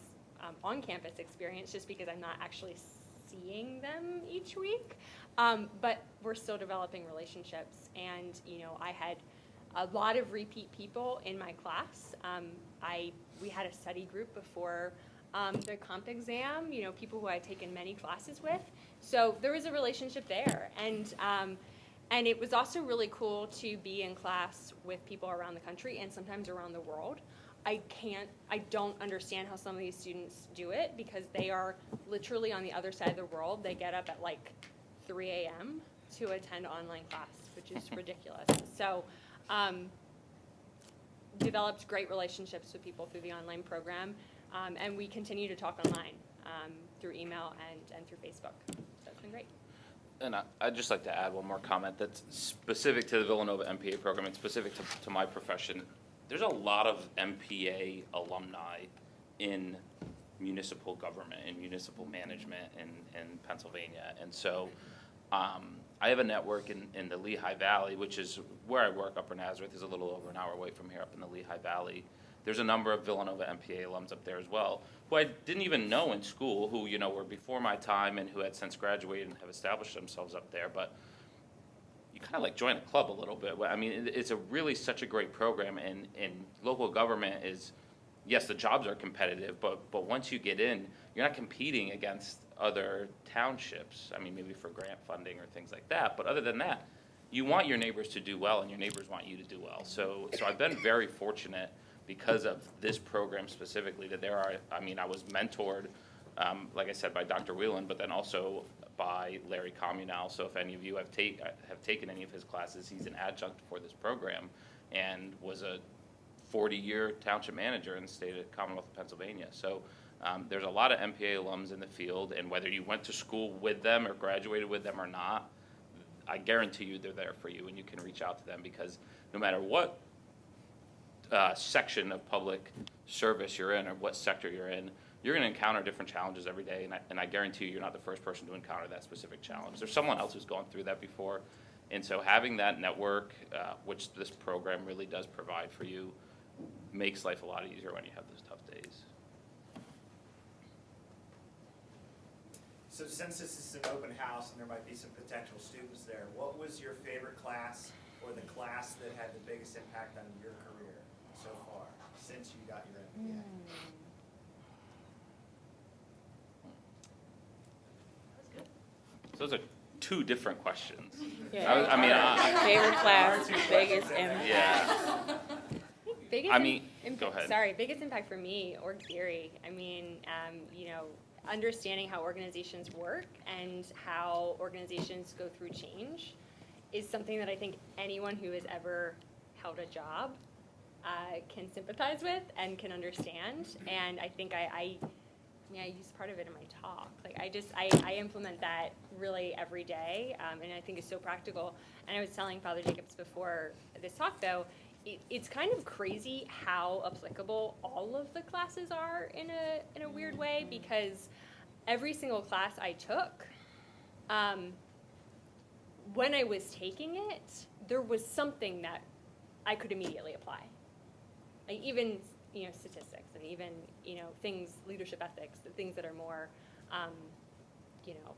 on-campus experience, just because I'm not actually seeing them each week. But we're still developing relationships. And, you know, I had a lot of repeat people in my class. We had a study group before the comp exam, you know, people who I'd taken many classes with. So there was a relationship there. And it was also really cool to be in class with people around the country and sometimes around the world. I don't understand how some of these students do it, because they are literally on the other side of the world. They get up at like 3 a.m. to attend online class, which is ridiculous. So developed great relationships with people through the online program, and we continue to talk online through email and through Facebook. So it's been great. And I'd just like to add one more comment that's specific to the Villanova MPA program and specific to my profession. There's a lot of MPA alumni in municipal government and municipal management in Pennsylvania. And so I have a network in the Lehigh Valley, which is where I work. Upper Nazareth is a little over an hour away from here, up in the Lehigh Valley. There's a number of Villanova MPA alums up there as well, who I didn't even know in school, who, you know, were before my time and who had since graduated and have established themselves up there. But you kind of like join a club a little bit. I mean, it's a really such a great program, and local government is, yes, the jobs are competitive, but once you get in, you're not competing against other townships. I mean, maybe for grant funding or things like that, but other than that, you want your neighbors to do well, and your neighbors want you to do well. So I've been very fortunate because of this program specifically, that there are, I mean, I was mentored, like I said, by Dr. Whelan, but then also by Larry Communal. So if any of you have taken any of his classes, he's an adjunct for this program and was a 40-year township manager in the state of Commonwealth of Pennsylvania. So there's a lot of MPA alums in the field, and whether you went to school with them or graduated with them or not, I guarantee you they're there for you, and you can reach out to them, because no matter what section of public service you're in or what sector you're in, you're going to encounter different challenges every day, and I guarantee you're not the first person to encounter that specific challenge. There's someone else who's gone through that before, and so having that network, which this program really does provide for you, makes life a lot easier when you have those tough days. So since this is an open house and there might be some potential students there, what was your favorite class or the class that had the biggest impact on your career so far since you got your MBA? So those are two different questions. Yeah. I mean, Favorite class, biggest impact. yeah. Biggest I mean, impact, go ahead. Sorry, biggest impact for me, org theory. I mean, you know, understanding how organizations work and how organizations go through change is something that I think anyone who has ever held a job can sympathize with and can understand. And I think I use part of it in my talk. Like I implement that really every day, and I think it's so practical. And I was telling Father Jacobs before this talk, though, it's kind of crazy how applicable all of the classes are in a weird way, because every single class I took, when I was taking it, there was something that I could immediately apply. Like even, you know, statistics and even, you know, things, leadership ethics, the things that are more, you know,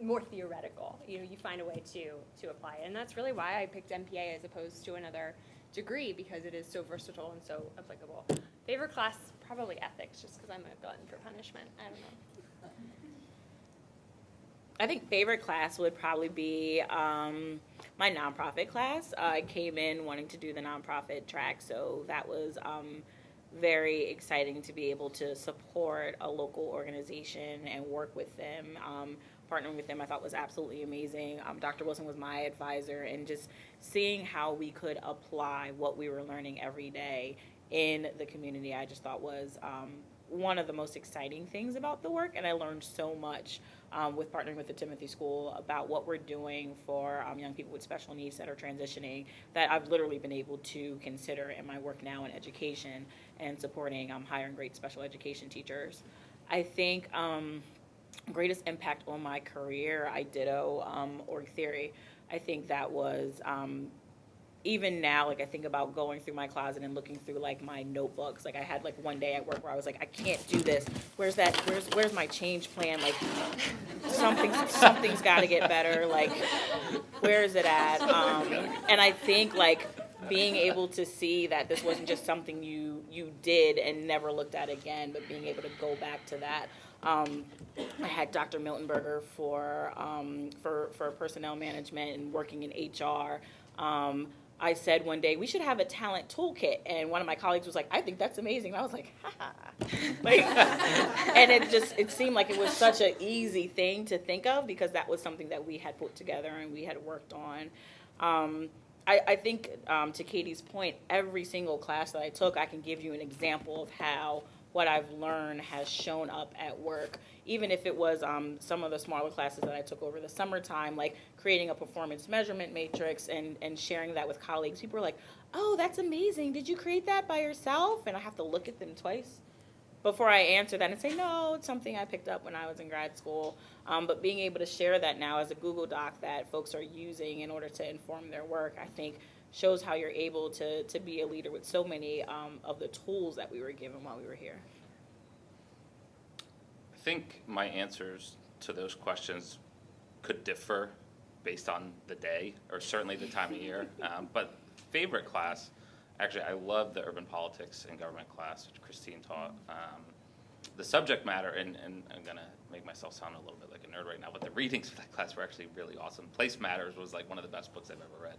more theoretical. You know, you find a way to apply it. And that's really why I picked MPA as opposed to another degree, because it is so versatile and so applicable. Favorite class, probably ethics, just because I'm a glutton for punishment. I don't know. I think favorite class would probably be my nonprofit class. I came in wanting to do the nonprofit track, so that was very exciting to be able to support a local organization and work with them. Partnering with them I thought was absolutely amazing. Dr. Wilson was my advisor, and just seeing how we could apply what we were learning every day in the community I just thought was one of the most exciting things about the work, and I learned so much with partnering with the Timothy School about what we're doing for young people with special needs that are transitioning, that I've literally been able to consider in my work now in education and supporting hiring great special education teachers. I think greatest impact on my career, I ditto org theory. I think that was even now, like I think about going through my closet and looking through like my notebooks. Like I had like one day at work where I was like, I can't do this. Where's my change plan? Like something's got to get better. Like where is it at? And I think like being able to see that this wasn't just something you did and never looked at again, but being able to go back to that. I had Dr. Miltenberger for personnel management and working in HR. I said one day, we should have a talent toolkit. And one of my colleagues was like, I think that's amazing. And I was like, ha. Like, and it seemed like it was such an easy thing to think of, because that was something that we had put together and we had worked on. I think, to Katie's point, every single class that I took, I can give you an example of how what I've learned has shown up at work. Even if it was some of the smaller classes that I took over the summertime, like creating a performance measurement matrix and sharing that with colleagues. People are like, oh, that's amazing. Did you create that by yourself? And I have to look at them twice before I answer that and say, no, it's something I picked up when I was in grad school. But being able to share that now as a Google Doc that folks are using in order to inform their work, I think shows how you're able to be a leader with so many of the tools that we were given while we were here. I think my answers to those questions could differ based on the day, or certainly the time of year. But favorite class, actually, I love the urban politics and government class, which Christine taught. The subject matter, and I'm going to make myself sound a little bit like a nerd right now, but the readings for that class were actually really awesome. Place Matters was like one of the best books I've ever read.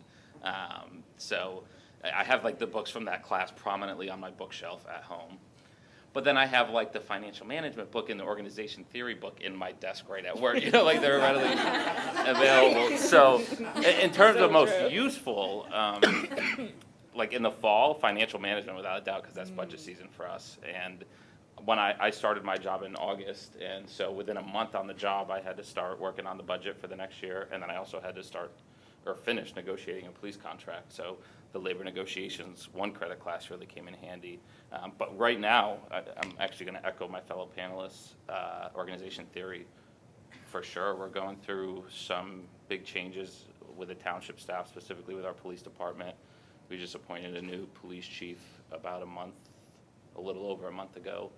So I have like the books from that class prominently on my bookshelf at home. But then I have like the financial management book and the organization theory book in my desk right at work. You know, like they're readily available. So in terms of most useful, like in the fall, financial management without a doubt, because that's budget season for us. And when I started my job in August, and so within a month on the job, I had to start working on the budget for the next year, and then I also had to start or finish negotiating a police contract. So the labor negotiations, one credit class really came in handy. But right now, I'm actually going to echo my fellow panelists, organization theory, for sure. We're going through some big changes with the township staff, specifically with our police department. We just appointed a new police chief about a little over a month ago,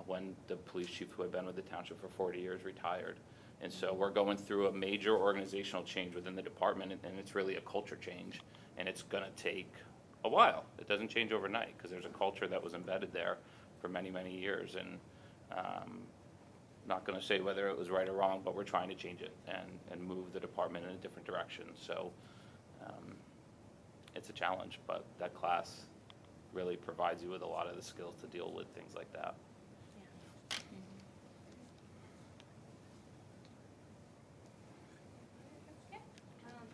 when the police chief who had been with the township for 40 years retired. And so we're going through a major organizational change within the department, and it's really a culture change, and it's going to take a while. It doesn't change overnight because there's a culture that was embedded there for many, many years, and not going to say whether it was right or wrong, but we're trying to change it and move the department in a different direction. So it's a challenge, but that class really provides you with a lot of the skills to deal with things like that.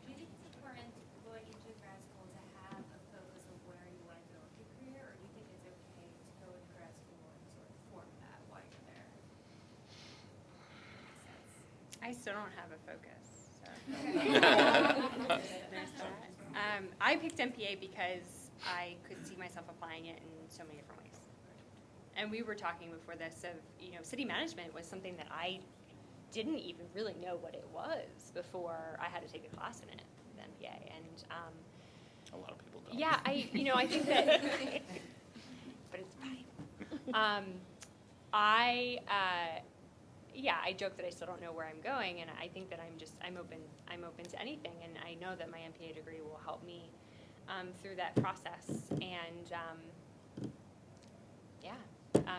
Do you think it's important going into grad school to have a focus of where you want to go with your career, or do you think it's okay to go into grad school and sort of form that while you're there? Makes sense. I still don't have a focus. So. There's that. I picked MPA because I could see myself applying it in so many different ways. And we were talking before this of, city management was something that I didn't even really know what it was before I had to take a class in it, the MPA. And A lot of people don't. yeah, I think that, but it's fine. I joke that I still don't know where I'm going, and I think that I'm open to anything, and I know that my MPA degree will help me through that process. And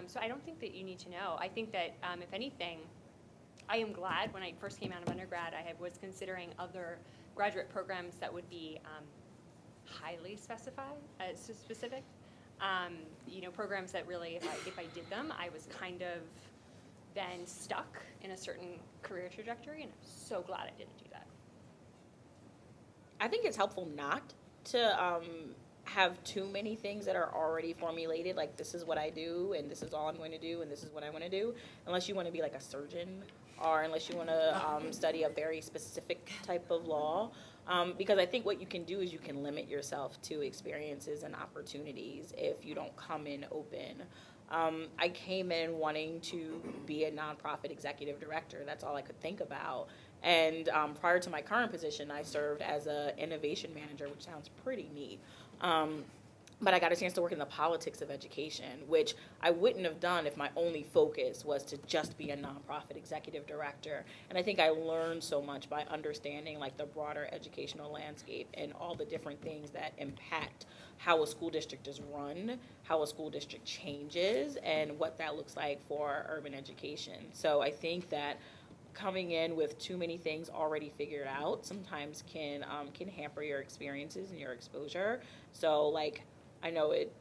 so I don't think that you need to know. I think that if anything, I am glad when I first came out of undergrad, I was considering other graduate programs that would be highly specific. Programs that really, if I did them, I was kind of then stuck in a certain career trajectory, and I'm so glad I didn't do that. I think it's helpful not to have too many things that are already formulated, like this is what I do, and this is all I'm going to do, and this is what I want to do, unless you want to be like a surgeon, or unless you want to study a very specific type of law. Because I think what you can do is you can limit yourself to experiences and opportunities if you don't come in open. I came in wanting to be a nonprofit executive director. That's all I could think about. And prior to my current position, I served as an innovation manager, which sounds pretty neat. But I got a chance to work in the politics of education, which I wouldn't have done if my only focus was to just be a nonprofit executive director. And I think I learned so much by understanding like the broader educational landscape and all the different things that impact how a school district is run, how a school district changes, and what that looks like for urban education. So I think that coming in with too many things already figured out sometimes can hamper your experiences and your exposure. So like, I know it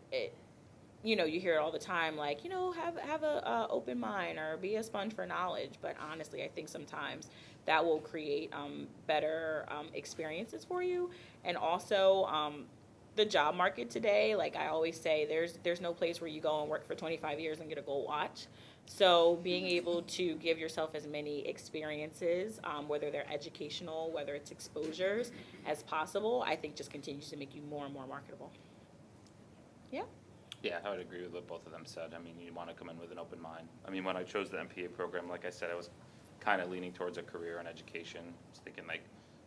you hear it all the time, like, have a open mind or be a sponge for knowledge. But honestly, I think sometimes that will create better experiences for you. And also, the job market today, like I always say, there's no place where you go and work for 25 years and get a gold watch. So being able to give yourself as many experiences, whether they're educational, whether it's exposures, as possible, I think just continues to make you more and more marketable. Yeah. Yeah, I would agree with what both of them said. I mean, you want to come in with an open mind. I mean, when I chose the MPA program, like I said, I was kind of leaning towards a career in education. I was thinking, like,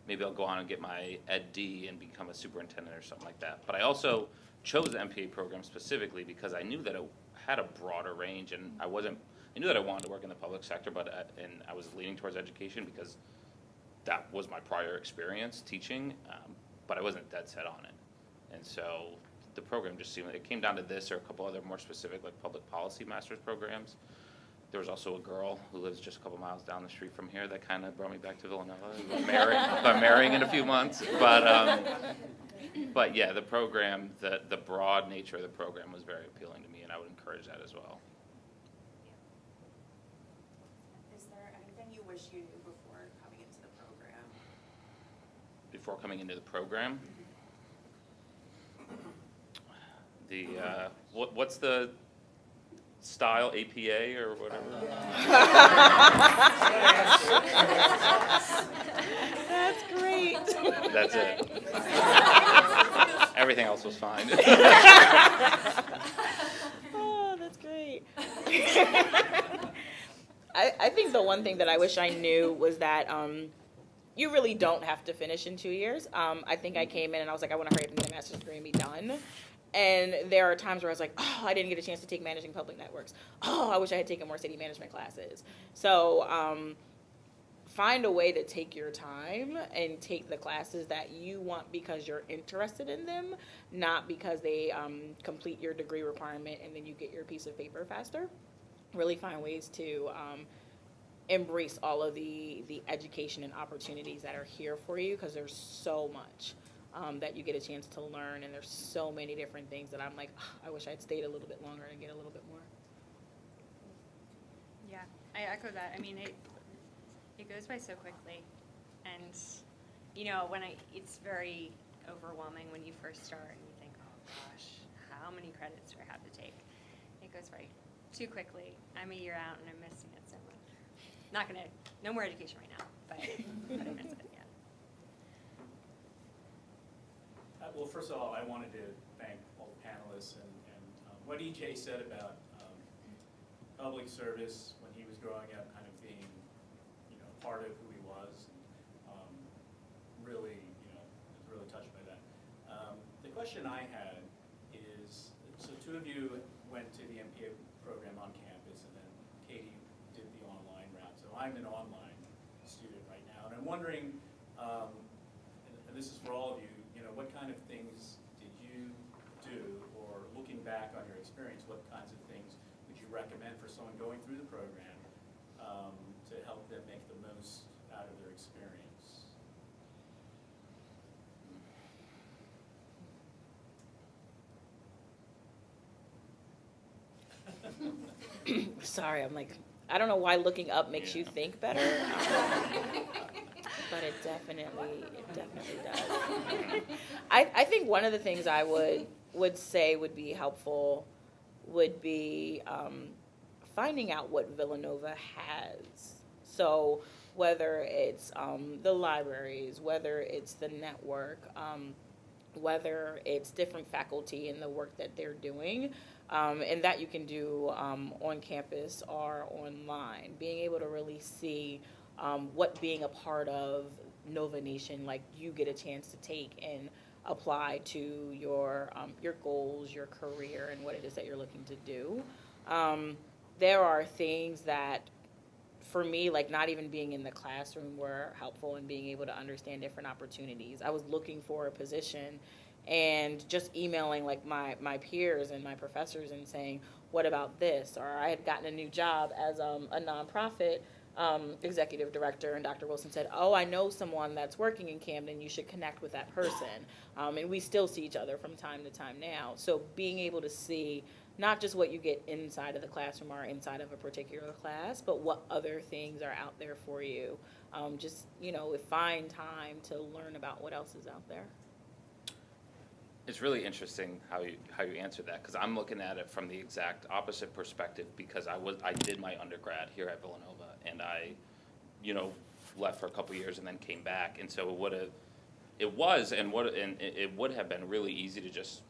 maybe I'll go on and get my Ed D and become a superintendent or something like that. But I also chose the MPA program specifically because I knew that it had a broader range, and I knew that I wanted to work in the public sector, and I was leaning towards education because that was my prior experience teaching, but I wasn't dead set on it. And so the program just seemed like it came down to this or a couple other more specific, like public policy master's programs. There was also a girl who lives just a couple miles down the street from here that kind of brought me back to Villanova. I'm marrying in a few months, but yeah, the program, the broad nature of the program was very appealing to me, and I would encourage that as well. Is there anything you wish you knew before coming into the program? Before coming into the program, what's the style, APA or whatever? That's great. That's it. Everything else was fine. Oh, that's great. I think the one thing that I wish I knew was that you really don't have to finish in 2 years. I think I came in and I was like, I want to hurry up and get a master's degree and be done. And there are times where I was like, oh, I didn't get a chance to take managing public networks. Oh, I wish I had taken more city management classes. So find a way to take your time and take the classes that you want because you're interested in them, not because they complete your degree requirement and then you get your piece of paper faster. Really find ways to embrace all of the education and opportunities that are here for you, because there's so much that you get a chance to learn, and there's so many different things that I'm like, oh, I wish I'd stayed a little bit longer and get a little bit more. Yeah, I echo that. I mean, it goes by so quickly, and you know, it's very overwhelming when you first start and you think, oh gosh, how many credits do I have to take? It goes by too quickly. I'm a year out and I'm missing it so much. No more education right now, but I miss it. Yeah. Well, first of all, I wanted to thank all the panelists and what EJ said about public service when he was growing up, kind of being, part of who he was. Really, was really touched by that. The question I had is, so two of you went to the MPA program on campus, and then Katie did the online route. So I'm an online student right now, and I'm wondering, and this is for all of you, what kind of things did you do, or looking back on your experience, what kinds of things would you recommend for someone going through the program to help them make the most out of their experience? Sorry, I'm like, I don't know why looking up makes you think better, but it definitely does. I think one of the things I would say would be helpful would be finding out what Villanova has. So whether it's the libraries, whether it's the network, whether it's different faculty and the work that they're doing, and that you can do on campus or online. Being able to really see what being a part of Nova Nation, like, you get a chance to take and apply to your goals, your career, and what it is that you're looking to do. There are things that, for me, like not even being in the classroom, were helpful in being able to understand different opportunities. I was looking for a position and just emailing like my peers and my professors and saying, what about this? Or I had gotten a new job as a nonprofit executive director, and Dr. Wilson said, oh, I know someone that's working in Camden, you should connect with that person. And we still see each other from time to time now. So being able to see not just what you get inside of the classroom or inside of a particular class, but what other things are out there for you. Just, find time to learn about what else is out there. It's really interesting how you answered that, because I'm looking at it from the exact opposite perspective, because I did my undergrad here at Villanova, and I, left for a couple years and then came back, and so it would have been really easy to just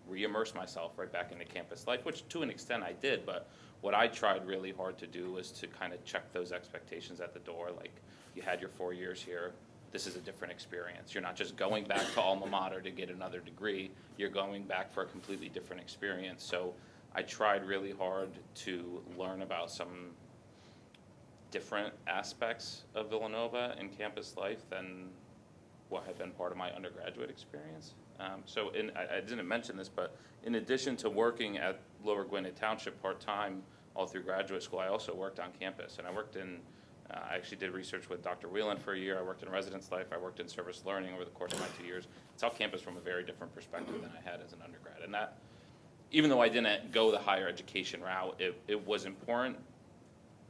re-immerse myself right back into campus life, which to an extent I did, but what I tried really hard to do was to kind of check those expectations at the door. Like, you had your 4 years here. This is a different experience. You're not just going back to alma mater to get another degree. You're going back for a completely different experience. So I tried really hard to learn about some different aspects of Villanova and campus life than what had been part of my undergraduate experience. I didn't mention this, but in addition to working at Lower Gwinnett Township part-time all through graduate school, I also worked on campus. And I worked in I actually did research with Dr. Whelan for a year. I worked in residence life. I worked in service learning over the course of my 2 years. Saw campus from a very different perspective than I had as an undergrad. And that, even though I didn't go the higher education route, it was important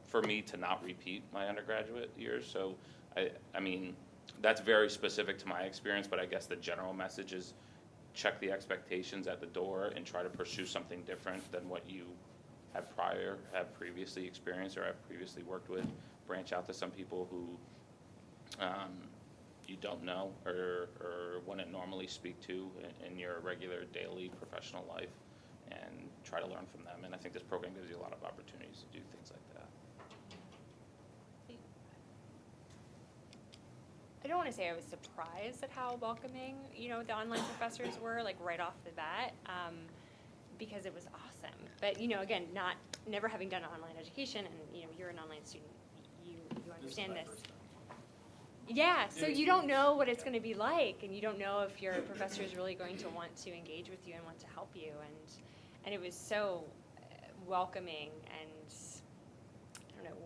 for me to not repeat my undergraduate years. So, I mean, that's very specific to my experience, but I guess the general message is check the expectations at the door and try to pursue something different than what you have previously experienced or have previously worked with. Branch out to some people who you don't know or wouldn't normally speak to in your regular daily professional life, and try to learn from them. And I think this program gives you a lot of opportunities to do things like that. I don't want to say I was surprised at how welcoming, the online professors were, like right off the bat, because it was awesome. But, again, never having done online education, and, you're an online student, you understand this. Yeah, so you don't know what it's going to be like, and you don't know if your professor is really going to want to engage with you and want to help you, and it was so welcoming and,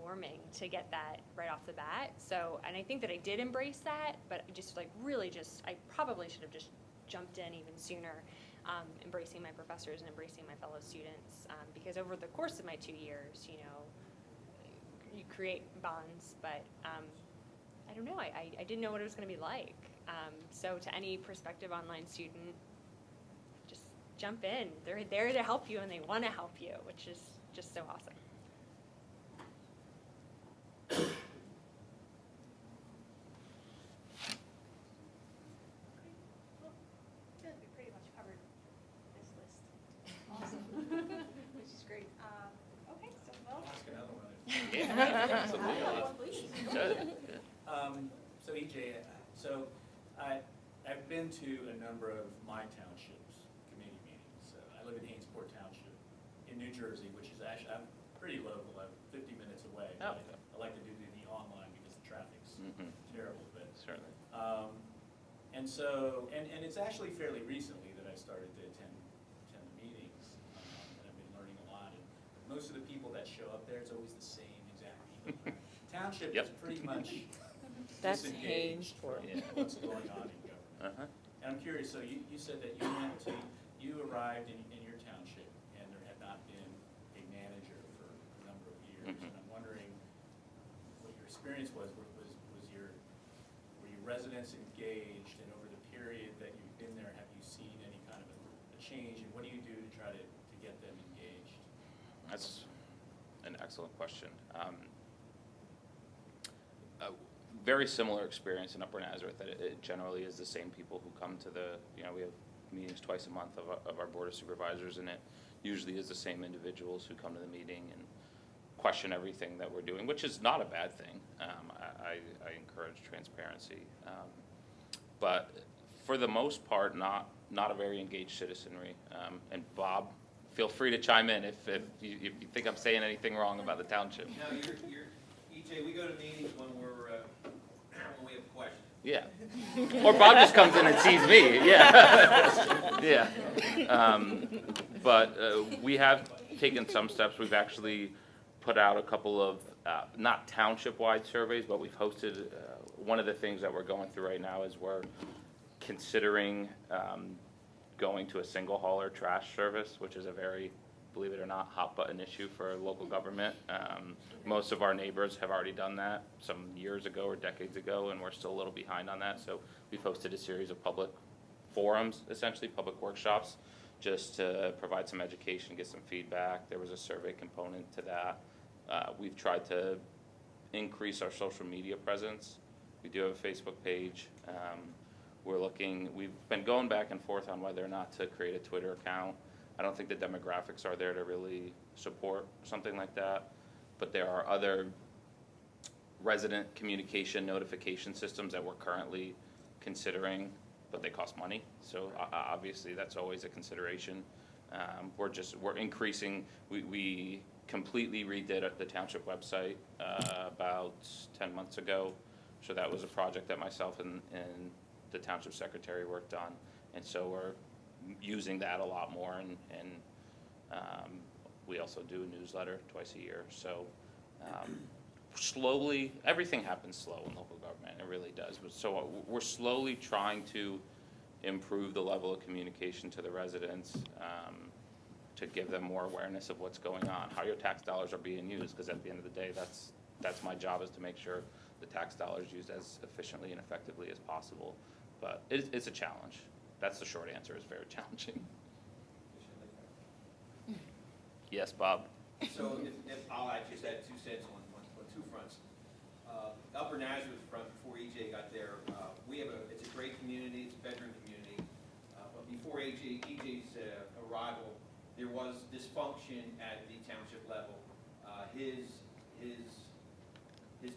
warming to get that right off the bat. So, and I think that I did embrace that, but I probably should have just jumped in even sooner, embracing my professors and embracing my fellow students, because over the course of my 2 years, you create bonds, but I don't know, I didn't know what it was going to be like. So to any prospective online student, just jump in. They're there to help you, and they want to help you, which is just so awesome. Which is great. Okay, so Will. I'll ask another one. Yeah, absolutely. So EJ, I've been to a number of my township's committee meetings. I live in Hainesport Township in New Jersey, which is actually, I'm pretty local. I'm 50 minutes away. Oh. I like to do the online because the traffic's terrible. But Certainly. and so, and it's actually fairly recently that I started to attend the meetings, and I've been learning a lot. And most of the people that show up there, it's always the same exact people. Township is pretty much That's disengaged Hainesport. from what's going on in government. And I'm curious, so you said that you arrived in your township, and there had not been a manager for a number of years. And I'm wondering what your experience was. Were your residents engaged, and over the period that you've been there, have you seen any kind of a change, and what do you do to try to get them engaged? That's an excellent question. Very similar experience in Upper Nazareth. That it generally is the same people who come to we have meetings twice a month of our Board of Supervisors, and it usually is the same individuals who come to the meeting and question everything that we're doing, which is not a bad thing. I encourage transparency. But for the most part, not a very engaged citizenry. And Bob, feel free to chime in if you think I'm saying anything wrong about the township. No, you're EJ, we go to meetings when we have questions. Yeah. Or Bob just comes in and sees me. Yeah. Yeah. But we have taken some steps. We've actually put out a couple of, not township-wide surveys, but we've hosted, one of the things that we're going through right now is we're considering going to a single hauler trash service, which is a very, believe it or not, hot button issue for local government. Most of our neighbors have already done that some years ago or decades ago, and we're still a little behind on that. So we've hosted a series of public forums, essentially, public workshops, just to provide some education, get some feedback. There was a survey component to that. We've tried to increase our social media presence. We do have a Facebook page. We've been going back and forth on whether or not to create a Twitter account. I don't think the demographics are there to really support something like that, but there are other resident communication notification systems that we're currently considering, but they cost money, so obviously that's always a consideration. We're increasing, we completely redid the Township website about 10 months ago, so that was a project that myself and the Township Secretary worked on, and so we're using that a lot more, and we also do a newsletter twice a year, so slowly, everything happens slow in local government, it really does, but so we're slowly trying to improve the level of communication to the residents, to give them more awareness of what's going on, how your tax dollars are being used, because at the end of the day, that's my job, is to make sure the tax dollars used as efficiently and effectively as possible. But it's a challenge. That's the short answer, it's very challenging. Yes, Bob? So if I'll just add 2 cents on 2 fronts. Upper Nazareth front, before EJ got there, it's a great community, it's a veteran community. But before EJ's arrival, there was dysfunction at the township level. His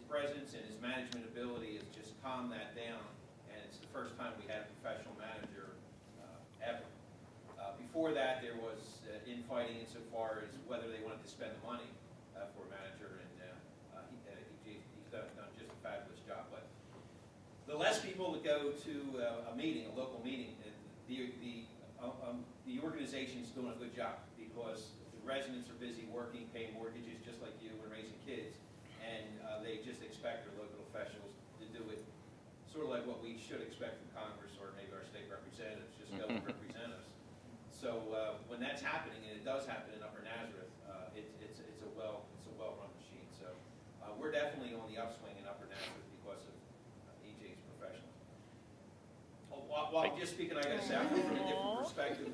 presence and his management ability has just calmed that down, and it's the first time we had a professional manager ever. Before that, there was infighting insofar as whether they wanted to spend the money for a manager, and he's done just a fabulous job. But the less people that go to a meeting, a local meeting, the organization's doing a good job, because the residents are busy working, paying mortgages just like you, and raising kids, and they just expect their local officials to do it sort of like what we should expect from Congress or maybe our state representatives, just go and represent us. So when that's happening, and it does happen in Upper Nazareth, it's a well-run machine. So we're definitely on the upswing in Upper Nazareth because of EJ's professionalism. While I'm just speaking, I got to say, I'm from a different perspective.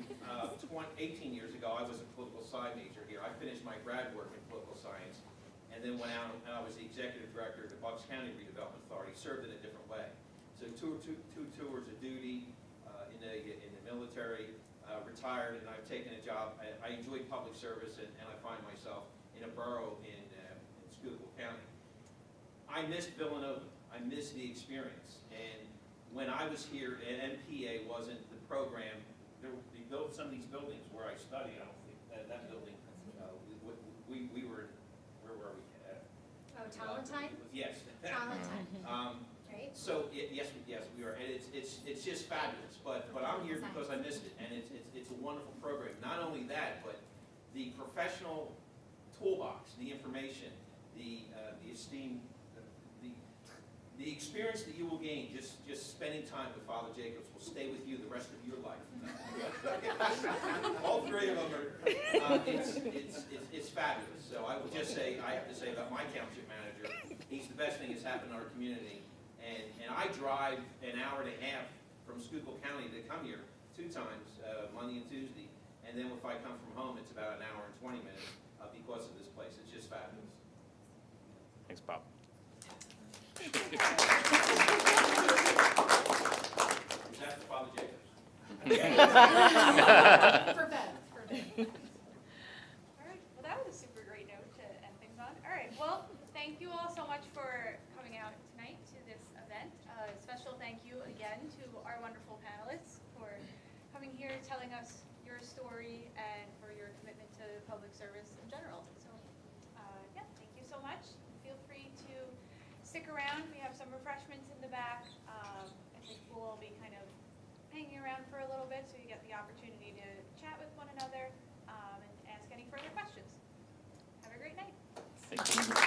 18 years ago, I was a political science major here. I finished my grad work in political science, and then went out and I was the executive director of the Bucks County Redevelopment Authority. Served in a different way. So two tours of duty in the military. Retired, and I've taken a job. I enjoy public service, and I find myself in a borough in Schuylkill County. I missed Villanova. I missed the experience. And when I was here, and MPA wasn't the program. They built some of these buildings where I studied. I don't think that building. We were. Where were we? Oh, Talentine? Yes. Talentine. Right? So yes, we are, and it's just fabulous. But I'm here because I missed it, and it's a wonderful program. Not only that, but the professional toolbox, the information, the esteem, the experience that you will gain just spending time with Father Jacobs will stay with you the rest of your life. All 3 of them are. It's fabulous. So I will just say, I have to say about my township manager, he's the best thing that's happened in our community. And I drive an hour and a half from Schuylkill County to come here 2 times, Monday and Tuesday. And then if I come from home, it's about an hour and 20 minutes because of this place. It's just fabulous. Thanks, Bob. Is that for Father Jacobs? For Ben. All right, well, that was a super great note to end things on. All right, well, thank you all so much for coming out tonight to this event. Special thank you again to our wonderful panelists for coming here, telling us your story, and for your commitment to public service in general. So, yeah, thank you so much. Feel free to stick around. We have some refreshments in the back. I think we'll all be kind of hanging around for a little bit, so you get the opportunity to chat with one another and ask any further questions. Have a great night. Thank you.